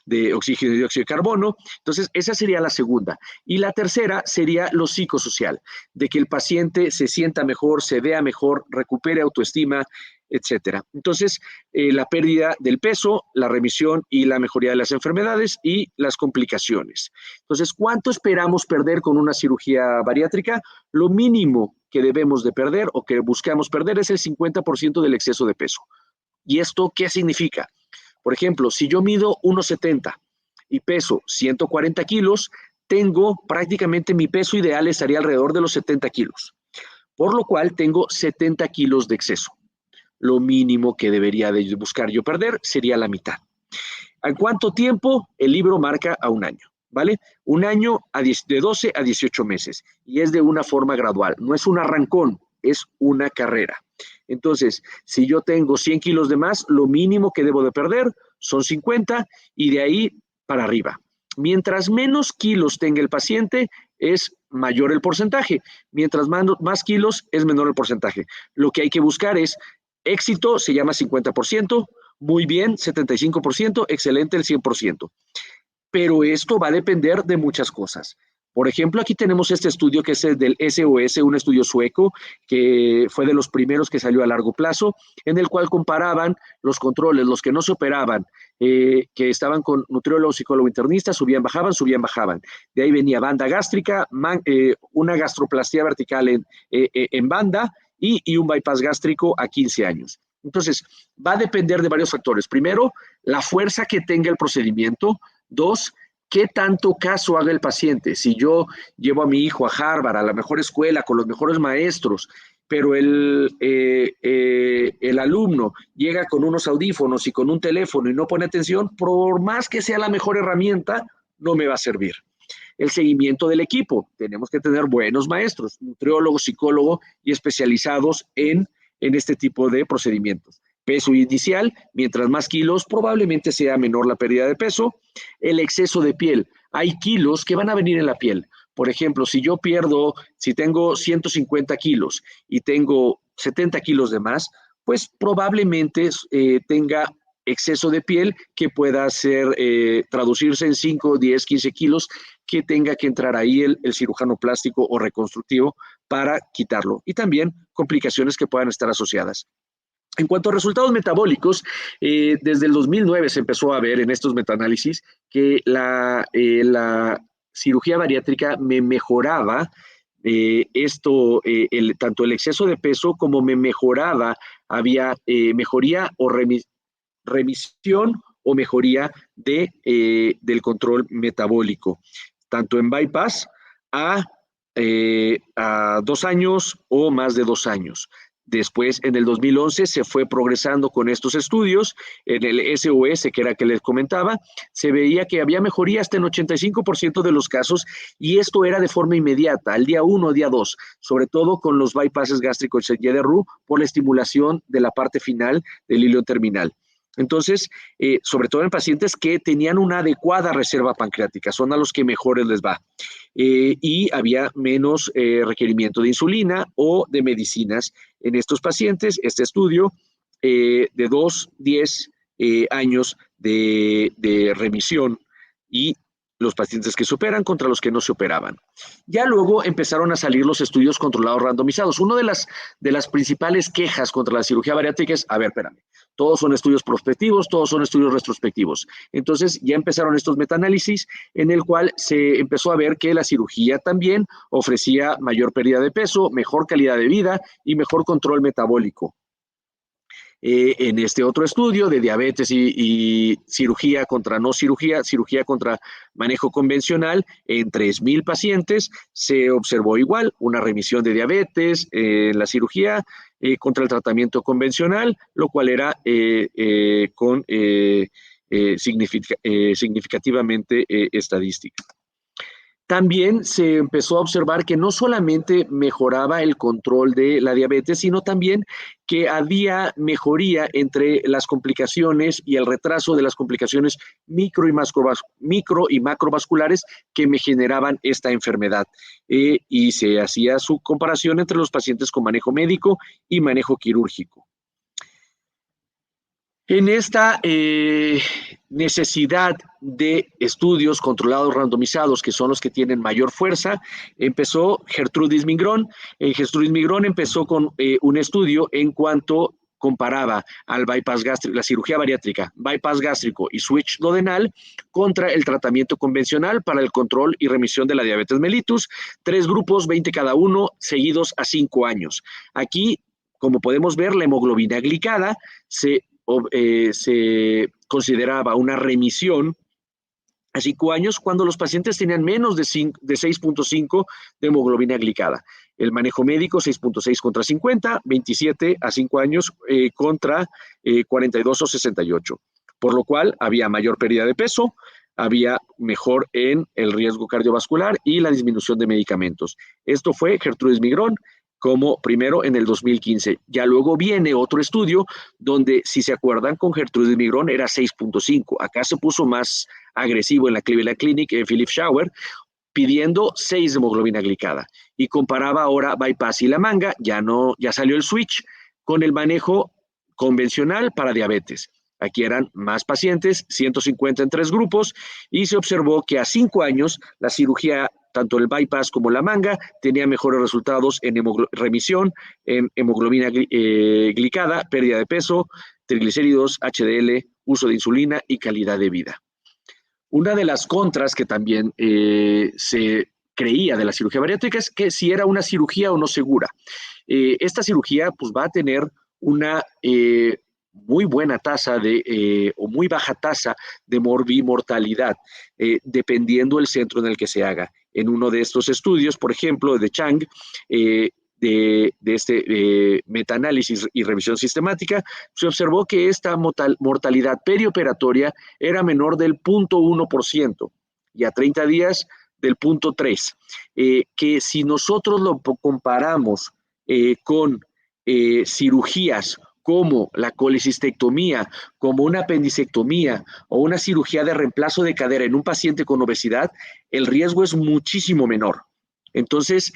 de oxígeno y dióxido de carbono. Entonces, esa sería la segunda. Y la tercera sería lo psicosocial, de que el paciente se sienta mejor, se vea mejor, recupere autoestima, etcétera. Entonces, la pérdida del peso, la remisión y la mejoría de las enfermedades y las complicaciones. Entonces, ¿cuánto esperamos perder con una cirugía bariátrica? Lo mínimo que debemos de perder o que buscamos perder es el 50% del exceso de peso. ¿Y esto qué significa? Por ejemplo, si yo mido 1,70 y peso 140 kilos, prácticamente mi peso ideal estaría alrededor de los 70 kilos, por lo cual tengo 70 kilos de exceso. Lo mínimo que debería de buscar yo perder sería la mitad. ¿En cuánto tiempo? El libro marca a 1 año, ¿vale? 1 año de 12 a 18 meses, y es de una forma gradual, no es un arrancón, es una carrera. Entonces, si yo tengo 100 kilos de más, lo mínimo que debo de perder son 50 y de ahí para arriba. Mientras menos kilos tenga el paciente, es mayor el porcentaje. Mientras más kilos, es menor el porcentaje. Lo que hay que buscar es éxito, se llama 50%, muy bien, 75%, excelente el 100%. Pero esto va a depender de muchas cosas. Por ejemplo, aquí tenemos este estudio que es el del SOS, un estudio sueco que fue de los primeros que salió a largo plazo, en el cual comparaban los controles, los que no se operaban, que estaban con nutriólogo, psicólogo internista, subían, bajaban. De ahí venía banda gástrica, una gastroplastia vertical en banda y un bypass gástrico a 15 años. Entonces, va a depender de varios factores. Primero, la fuerza que tenga el procedimiento. 2, ¿qué tanto caso haga el paciente? Si yo llevo a mi hijo a Harvard, a la mejor escuela, con los mejores maestros, pero el alumno llega con unos audífonos y con un teléfono y no pone atención, por más que sea la mejor herramienta, no me va a servir. El seguimiento del equipo. Tenemos que tener buenos maestros, nutriólogos, psicólogos y especializados en este tipo de procedimientos. peso inicial, mientras más kilos, probablemente sea menor la pérdida de peso. El exceso de piel. Hay kilos que van a venir en la piel. Por ejemplo, si tengo 150 kilos y tengo 70 kilos de más, pues probablemente tenga exceso de piel que pueda traducirse en 5, 10, 15 kilos que tenga que entrar ahí el cirujano plástico o reconstructivo para quitarlo. Y también complicaciones que puedan estar asociadas. En cuanto a resultados metabólicos, desde el 2009 se empezó a ver en estos metaanálisis que la cirugía bariátrica me mejoraba tanto el exceso de peso como me mejoraba, había mejoría o remisión o mejoría del control metabólico, tanto en bypass a 2 años o más de 2 años. Después, en el 2011, se fue progresando con estos estudios. En el SOS, que era que les comentaba, se veía que había mejoría hasta en 85% de los casos, y esto era de forma inmediata, al día 1 o día 2, sobre todo con los bypasses gástricos de Roux, por la estimulación de la parte final del hilo terminal. Entonces, sobre todo en pacientes que tenían una adecuada reserva pancreática, son a los que mejores les va. Y había menos requerimiento de insulina o de medicinas en estos pacientes. Este estudio de 2, 10 años de remisión y los pacientes que se operan contra los que no se operaban. Ya luego empezaron a salir los estudios controlados randomizados. Una de las principales quejas contra la cirugía bariátrica es, a ver, espérame, todos son estudios prospectivos, todos son estudios retrospectivos. Entonces ya empezaron estos metaanálisis en el cual se empezó a ver que la cirugía también ofrecía mayor pérdida de peso, mejor calidad de vida y mejor control metabólico. En este otro estudio de diabetes y cirugía contra no cirugía, cirugía contra manejo convencional, en 3,000 pacientes se observó igual una remisión de diabetes en la cirugía contra el tratamiento convencional, lo cual era significativamente estadística. También se empezó a observar que no solamente mejoraba el control de la diabetes, sino también que había mejoría entre las complicaciones y el retraso de las complicaciones micro y macrovasculares que me generaban esta enfermedad. Y se hacía su comparación entre los pacientes con manejo médico y manejo quirúrgico. En esta necesidad de estudios controlados randomizados, que son los que tienen mayor fuerza, empezó Gertrudis Migrón. Gertrudis Migrón empezó con un estudio en cuanto comparaba al bypass gástrico, la cirugía bariátrica, bypass gástrico y switch duodenal contra el tratamiento convencional para el control y remisión de la diabetes mellitus. 3 grupos, 20 cada uno, seguidos a 5 años. Aquí, como podemos ver, la hemoglobina glicada se consideraba una remisión a 5 años cuando los pacientes tenían menos de 6.5 de hemoglobina glicada. El manejo médico, 6.6 contra 50, 27 a 5 años contra 42 o 68. Por lo cual había mayor pérdida de peso, había mejor en el riesgo cardiovascular y la disminución de medicamentos. Esto fue Gertrudis Migrón, como primero en el 2015. Ya luego viene otro estudio donde, si se acuerdan, con Gertrudis Migrón era 6.5. Acá se puso más agresivo en la Cleveland Clinic, en Philip Schauer, pidiendo 6 de hemoglobina glicada. Y comparaba ahora bypass y la manga, ya salió el switch, con el manejo convencional para diabetes. Aquí eran más pacientes, 150 en 3 grupos, y se observó que a 5 años la cirugía, tanto el bypass como la manga, tenía mejores resultados en remisión, en hemoglobina glicada, pérdida de peso, triglicéridos, HDL, uso de insulina y calidad de vida. Una de las contras que también se creía de la cirugía bariátrica es que si era una cirugía o no segura. Esta cirugía pues va a tener una muy buena tasa o muy baja tasa de morbimortalidad, dependiendo del centro en el que se haga. En uno de estos estudios, por ejemplo, de Chang, de este metaanálisis y revisión sistemática, se observó que esta mortalidad perioperatoria era menor del 0.1% y a 30 días del 0.3%, que si nosotros lo comparamos con cirugías como la colecistectomía, como una apendicectomía o una cirugía de reemplazo de cadera en un paciente con obesidad, el riesgo es muchísimo menor. Entonces,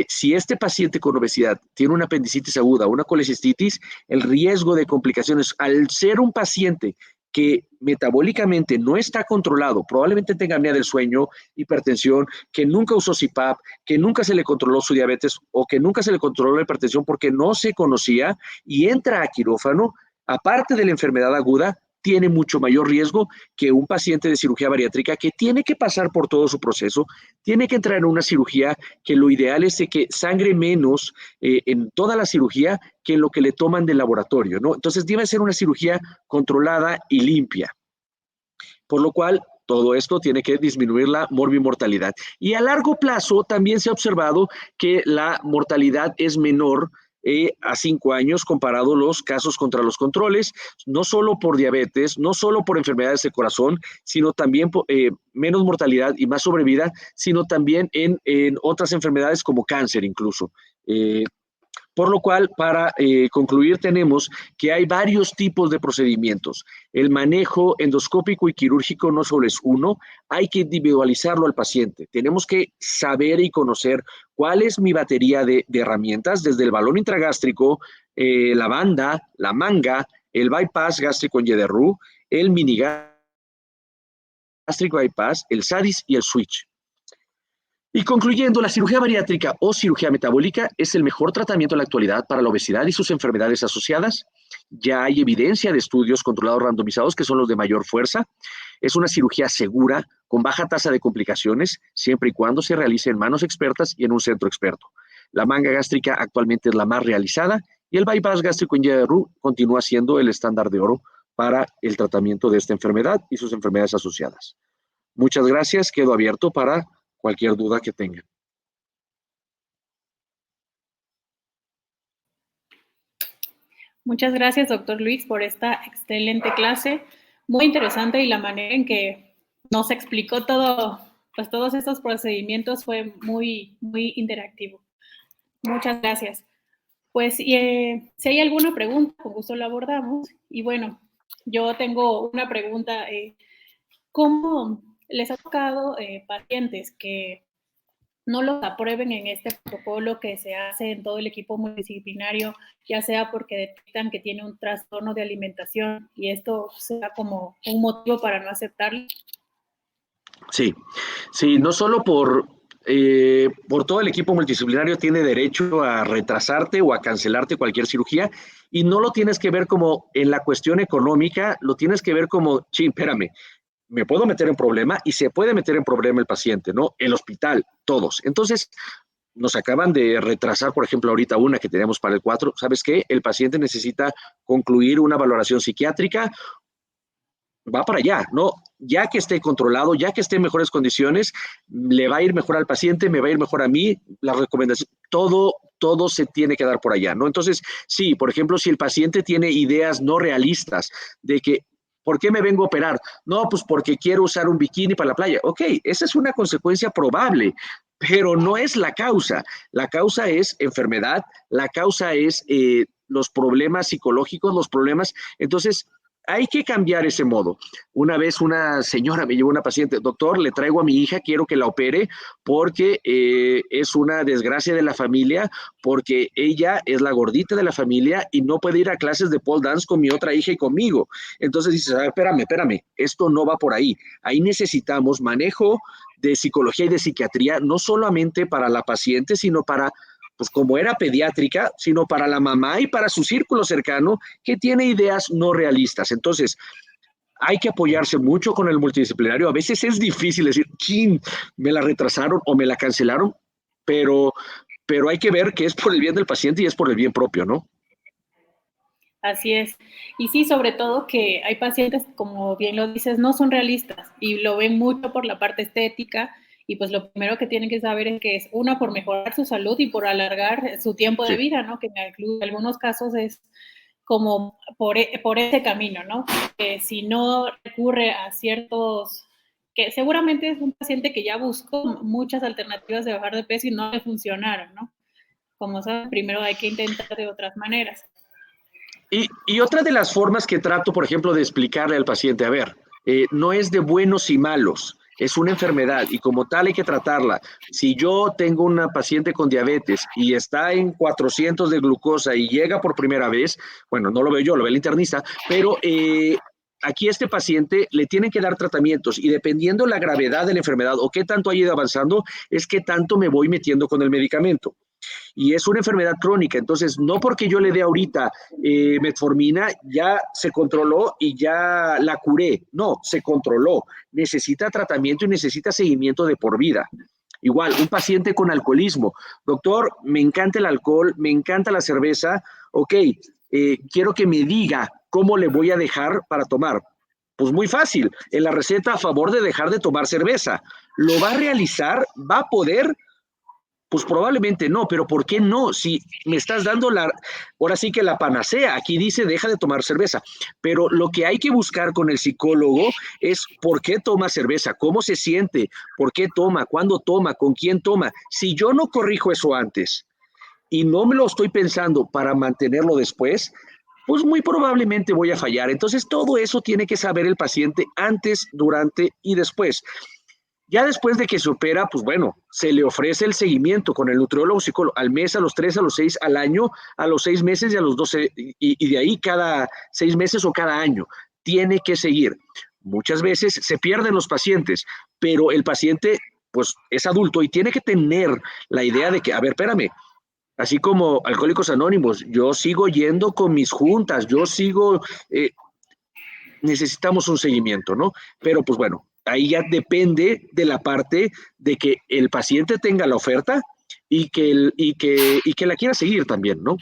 si este paciente con obesidad tiene una apendicitis aguda o una colecistitis, el riesgo de complicaciones, al ser un paciente que metabólicamente no está controlado, probablemente tenga apnea del sueño, hipertensión, que nunca usó CPAP, que nunca se le controló su diabetes o que nunca se le controló la hipertensión porque no se conocía y entra a quirófano, aparte de la enfermedad aguda, tiene mucho mayor riesgo que un paciente de cirugía bariátrica que tiene que pasar por todo su proceso, tiene que entrar en una cirugía que lo ideal es de que sangre menos en toda la cirugía que en lo que le toman del laboratorio, ¿no? Entonces debe ser una cirugía controlada y limpia, por lo cual todo esto tiene que disminuir la morbimortalidad. Y a largo plazo también se ha observado que la mortalidad es menor a 5 años comparado los casos contra los controles, no solo por diabetes, no solo por enfermedades de corazón, sino también por menos mortalidad y más sobrevida, sino también en otras enfermedades como cáncer incluso. Por lo cual, para concluir, tenemos que hay varios tipos de procedimientos. El manejo endoscópico y quirúrgico no solo es uno, hay que individualizarlo al paciente. Tenemos que saber y conocer cuál es mi batería de herramientas, desde el balón intragástrico, la banda, la manga, el bypass gástrico en Yederru, el mini gástrico bypass, el SADIS y el switch. Y concluyendo, la cirugía bariátrica o cirugía metabólica es el mejor tratamiento en la actualidad para la obesidad y sus enfermedades asociadas. Ya hay evidencia de estudios controlados randomizados que son los de mayor fuerza. Es una cirugía segura, con baja tasa de complicaciones, siempre y cuando se realice en manos expertas y en un centro experto. La manga gástrica actualmente es la más realizada y el bypass gástrico en Yederru continúa siendo el estándar de oro para el tratamiento de esta enfermedad y sus enfermedades asociadas. Muchas gracias, quedo abierto para cualquier duda que tengan. Muchas gracias, doctor Luis, por esta excelente clase, muy interesante, y la manera en que nos explicó todo, pues todos estos procedimientos fue muy, muy interactivo. Muchas gracias. Pues si hay alguna pregunta, con gusto la abordamos. Y bueno, yo tengo una pregunta. ¿Cómo les ha tocado pacientes que no los aprueben en este protocolo que se hace en todo el equipo multidisciplinario, ya sea porque detectan que tiene un trastorno de alimentación y esto sea como un motivo para no aceptarlo? Sí, sí, no solo por todo el equipo multidisciplinario tiene derecho a retrasarte o a cancelarte cualquier cirugía y no lo tienes que ver como en la cuestión económica, lo tienes que ver como, sí, espérame, me puedo meter en problema y se puede meter en problema el paciente, ¿no? El hospital, todos. Entonces, nos acaban de retrasar, por ejemplo, ahorita una que teníamos para el 4, ¿sabes qué? El paciente necesita concluir una valoración psiquiátrica, va para allá, ¿no? Ya que esté controlado, ya que esté en mejores condiciones, le va a ir mejor al paciente, me va a ir mejor a mí, la recomendación, todo se tiene que dar por allá, ¿no? Entonces, sí, por ejemplo, si el paciente tiene ideas no realistas de que, ¿por qué me vengo a operar? No, pues porque quiero usar un bikini para la playa. Ok, esa es una consecuencia probable, pero no es la causa. La causa es enfermedad, la causa es los problemas psicológicos, los problemas. Entonces, hay que cambiar ese modo. Una vez una señora me llevó una paciente, doctor, le traigo a mi hija, quiero que la opere porque es una desgracia de la familia, porque ella es la gordita de la familia y no puede ir a clases de pole dance con mi otra hija y conmigo. Entonces dices, espérame, esto no va por ahí. Ahí necesitamos manejo de psicología y de psiquiatría, no solamente para la paciente, sino para, pues como era pediátrica, sino para la mamá y para su círculo cercano que tiene ideas no realistas. Entonces, hay que apoyarse mucho con el multidisciplinario. A veces es difícil decir, ¿quién me la retrasaron o me la cancelaron? Pero hay que ver que es por el bien del paciente y es por el bien propio, ¿no? Así es. Y sí, sobre todo que hay pacientes, como bien lo dices, no son realistas y lo ven mucho por la parte estética, y pues lo primero que tienen que saber es que es una por mejorar su salud y por alargar su tiempo de vida, ¿no? Que en algunos casos es como por ese camino, ¿no? Que si no recurre a ciertos, que seguramente es un paciente que ya buscó muchas alternativas de bajar de peso y no le funcionaron, ¿no? Como saben, primero hay que intentar de otras maneras. Y otra de las formas que trato, por ejemplo, de explicarle al paciente, a ver, no es de buenos y malos, es una enfermedad y como tal hay que tratarla. Si yo tengo una paciente con diabetes y está en 400 de glucosa y llega por primera vez, bueno, no lo veo yo, lo ve el internista, pero aquí a este paciente le tienen que dar tratamientos y dependiendo la gravedad de la enfermedad o qué tanto ha ido avanzando, es qué tanto me voy metiendo con el medicamento y es una enfermedad crónica. Entonces, no porque yo le dé ahorita metformina, ya se controló y ya la curé. No, se controló. Necesita tratamiento y necesita seguimiento de por vida. Igual, un paciente con alcoholismo. Doctor, me encanta el alcohol, me encanta la cerveza. Ok, quiero que me diga cómo le voy a dejar para tomar. Pues muy fácil, en la receta a favor de dejar de tomar cerveza. ¿Lo va a realizar? ¿Va a poder? Pues probablemente no, pero ¿por qué no? Si me estás dando ahora sí que la panacea, aquí dice deja de tomar cerveza, pero lo que hay que buscar con el psicólogo es por qué toma cerveza, cómo se siente, por qué toma, cuándo toma, con quién toma. Si yo no corrijo eso antes y no me lo estoy pensando para mantenerlo después, pues muy probablemente voy a fallar. Entonces todo eso tiene que saber el paciente antes, durante y después. Ya después de que se opera, pues bueno, se le ofrece el seguimiento con el nutriólogo psicólogo al mes, a los 3, a los 6, al año, a los 6 meses y a los 12, y de ahí cada 6 meses o cada año. Tiene que seguir. Muchas veces se pierden los pacientes, pero el paciente pues es adulto y tiene que tener la idea de que, a ver, espérame, así como Alcohólicos Anónimos, yo sigo yendo con mis juntas, yo sigo, necesitamos un seguimiento, ¿no? Pero pues bueno, ahí ya depende de la parte de que el paciente tenga la oferta y que la quiera seguir también, ¿no?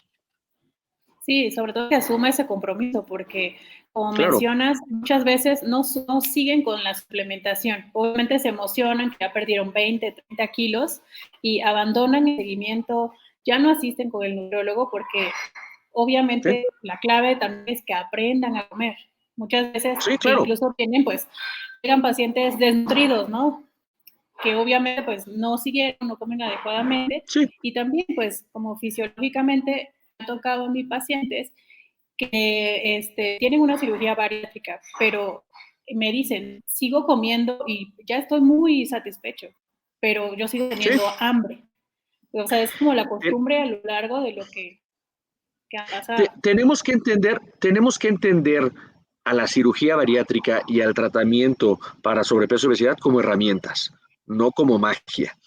Sí, sobre todo que asuma ese compromiso, porque como Claro, mencionas, muchas veces no siguen con la suplementación. Obviamente se emocionan que ya perdieron 20, 30 kilos y abandonan el seguimiento, ya no asisten con el nutriólogo porque sí, obviamente la clave también es que aprendan a comer. Muchas veces sí, que claro, incluso tienen, pues, llegan pacientes desnutridos, ¿no? Que obviamente pues no siguieron, no comen adecuadamente sí. y también pues como fisiológicamente me ha tocado a mis pacientes que tienen una cirugía bariátrica, pero me dicen, sigo comiendo y ya estoy muy satisfecho, pero yo sigo Sí, teniendo hambre. O sea, es como la te- costumbre a lo largo de lo que ha pasado. tenemos que entender a la cirugía bariátrica y al tratamiento para sobrepeso y obesidad como herramientas, no como magia.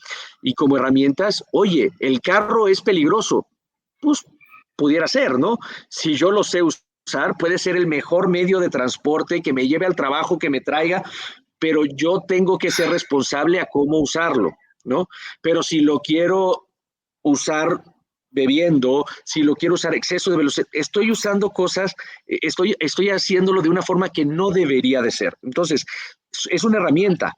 Y como herramientas, oye, el carro es peligroso, pues pudiera ser, ¿no? Si yo lo sé usar, puede ser el mejor medio de transporte que me lleve al trabajo, que me traiga, pero yo tengo que ser responsable a cómo usarlo, ¿no? Pero si lo quiero usar bebiendo, si lo quiero usar exceso de velocidad, estoy usando cosas, estoy haciéndolo de una forma que no debería de ser. Entonces, es una herramienta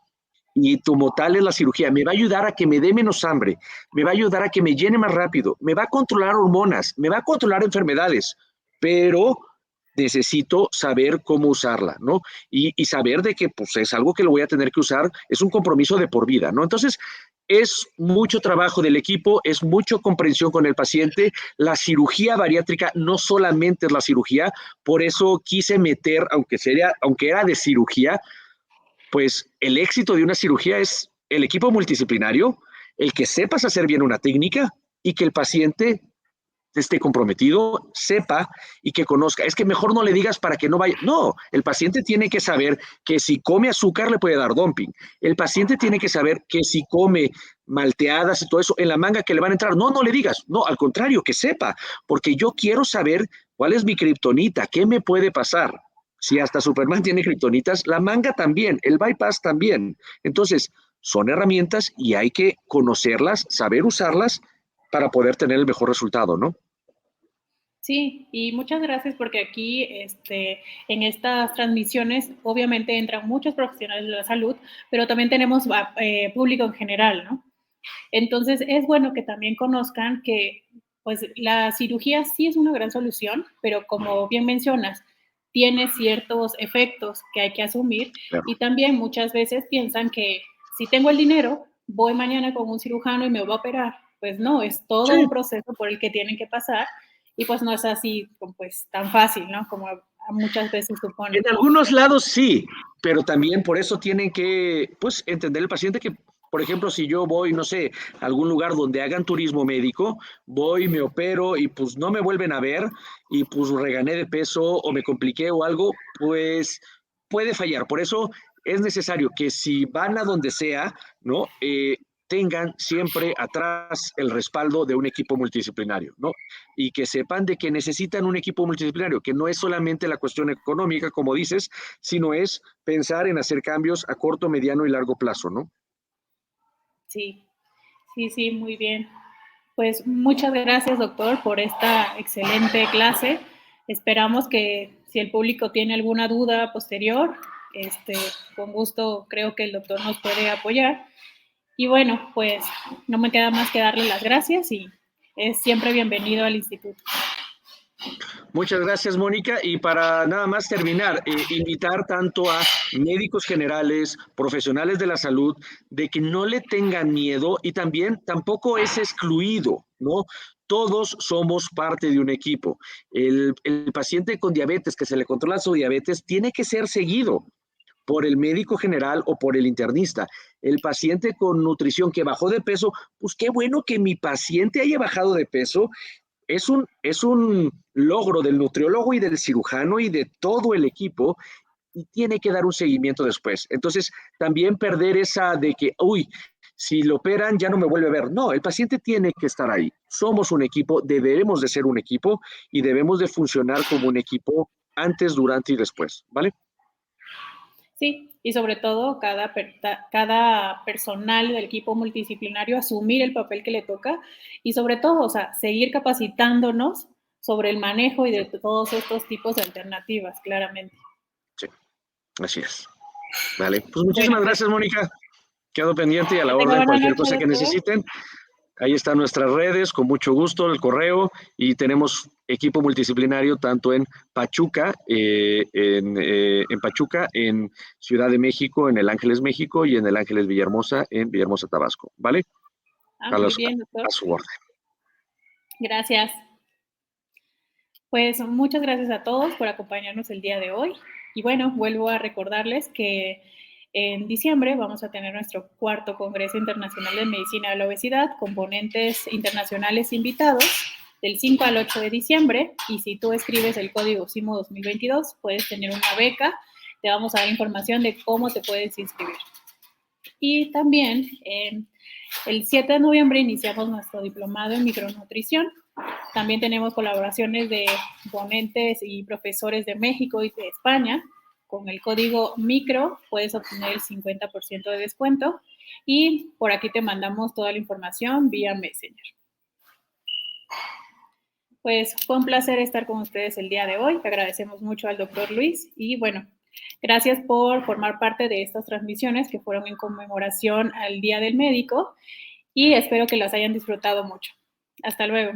y como tal es la cirugía. Me va a ayudar a que me dé menos hambre, me va a ayudar a que me llene más rápido, me va a controlar hormonas, me va a controlar enfermedades, pero necesito saber cómo usarla, ¿no? Y saber de que pues es algo que lo voy a tener que usar, es un compromiso de por vida, ¿no? Entonces, es mucho trabajo del equipo, es mucha comprensión con el paciente. La cirugía bariátrica no solamente es la cirugía, por eso quise meter, aunque era de cirugía, pues el éxito de una cirugía es el equipo multidisciplinario, el que sepas hacer bien una técnica y que el paciente esté comprometido, sepa y que conozca. Es que mejor no le digas para que no vaya. No, el paciente tiene que saber que si come azúcar le puede dar dumping. El paciente tiene que saber que si come malteadas y todo eso en la manga que le van a entrar. No, no le digas. No, al contrario, que sepa, porque yo quiero saber cuál es mi kriptonita, qué me puede pasar. Si hasta Superman tiene kriptonitas, la manga también, el bypass también. Entonces, son herramientas y hay que conocerlas, saber usarlas para poder tener el mejor resultado, ¿no? Sí, y muchas gracias porque aquí en estas transmisiones obviamente entran muchos profesionales de la salud, pero también tenemos público en general, ¿no? Entonces es bueno que también conozcan que pues la cirugía sí es una gran solución, pero como bien mencionas, tiene ciertos efectos que hay que asumir Claro. y también muchas veces piensan que si tengo el dinero, voy mañana con un cirujano y me va a operar. Pues no, es todo Sí, un proceso por el que tienen que pasar y pues no es así pues tan fácil, ¿no? Como muchas veces supone. En algunos lados sí, pero también por eso tienen que, pues, entender el paciente que, por ejemplo, si yo voy, no sé, a algún lugar donde hagan turismo médico, voy, me opero y pues no me vuelven a ver y pues regané de peso o me compliqué o algo, pues puede fallar. Por eso es necesario que si van a donde sea, ¿no? Tengan siempre atrás el respaldo de un equipo multidisciplinario, ¿no? Y que sepan de que necesitan un equipo multidisciplinario, que no es solamente la cuestión económica, como dices, sino es pensar en hacer cambios a corto, mediano y largo plazo, ¿no? Sí, sí, muy bien. Pues muchas gracias, doctor, por esta excelente clase. Esperamos que si el público tiene alguna duda posterior, con gusto creo que el doctor nos puede apoyar. Y bueno, pues no me queda más que darle las gracias y es siempre bienvenido al instituto. Muchas gracias, Mónica. Y para nada más terminar, invitar tanto a médicos generales, profesionales de la salud, de que no le tengan miedo y también tampoco es excluido, ¿no? Todos somos parte de un equipo. El paciente con diabetes que se le controla su diabetes tiene que ser seguido por el médico general o por el internista. El paciente con nutrición que bajó de peso, pues qué bueno que mi paciente haya bajado de peso. Es un logro del nutriólogo y del cirujano y de todo el equipo y tiene que dar un seguimiento después. Entonces, también perder esa de que, uy, si lo operan ya no me vuelve a ver. No, el paciente tiene que estar ahí. Somos un equipo, debemos de ser un equipo y debemos de funcionar como un equipo antes, durante y después, ¿vale? Sí, y sobre todo cada personal del equipo multidisciplinario asumir el papel que le toca y sobre todo, o sea, seguir capacitándonos sobre el manejo y de todos estos tipos de alternativas, claramente. Sí, así es. Vale, pues Bueno, muchísimas pues gracias, Mónica. Quedo pendiente y a la que tenga orden buena cualquier noche, cosa que doctor. necesiten. Ahí están nuestras redes, con mucho gusto, el correo y tenemos equipo multidisciplinario tanto en Pachuca, en Pachuca, en Ciudad de México, en El Ángeles, México y en El Ángeles Villahermosa, en Villahermosa, Tabasco. ¿Vale? Muy bien, doctor. A su orden. Gracias. Pues muchas gracias a todos por acompañarnos el día de hoy. Y bueno, vuelvo a recordarles que en diciembre vamos a tener nuestro cuarto Congreso Internacional de Medicina de la Obesidad, con ponentes internacionales invitados del 5 al 8 de diciembre. Y si tú escribes el código SIMO 2022, puedes tener una beca. Te vamos a dar información de cómo te puedes inscribir. Y también el 7 de noviembre iniciamos nuestro diplomado en micronutrición. También tenemos colaboraciones de ponentes y profesores de México y de España. Con el código MICRO puedes obtener el 50% de descuento y por aquí te mandamos toda la información vía Messenger. Pues fue un placer estar con ustedes el día de hoy. Te agradecemos mucho al doctor Luis y bueno, gracias por formar parte de estas transmisiones que fueron en conmemoración al Día del Médico y espero que las hayan disfrutado mucho. Hasta luego.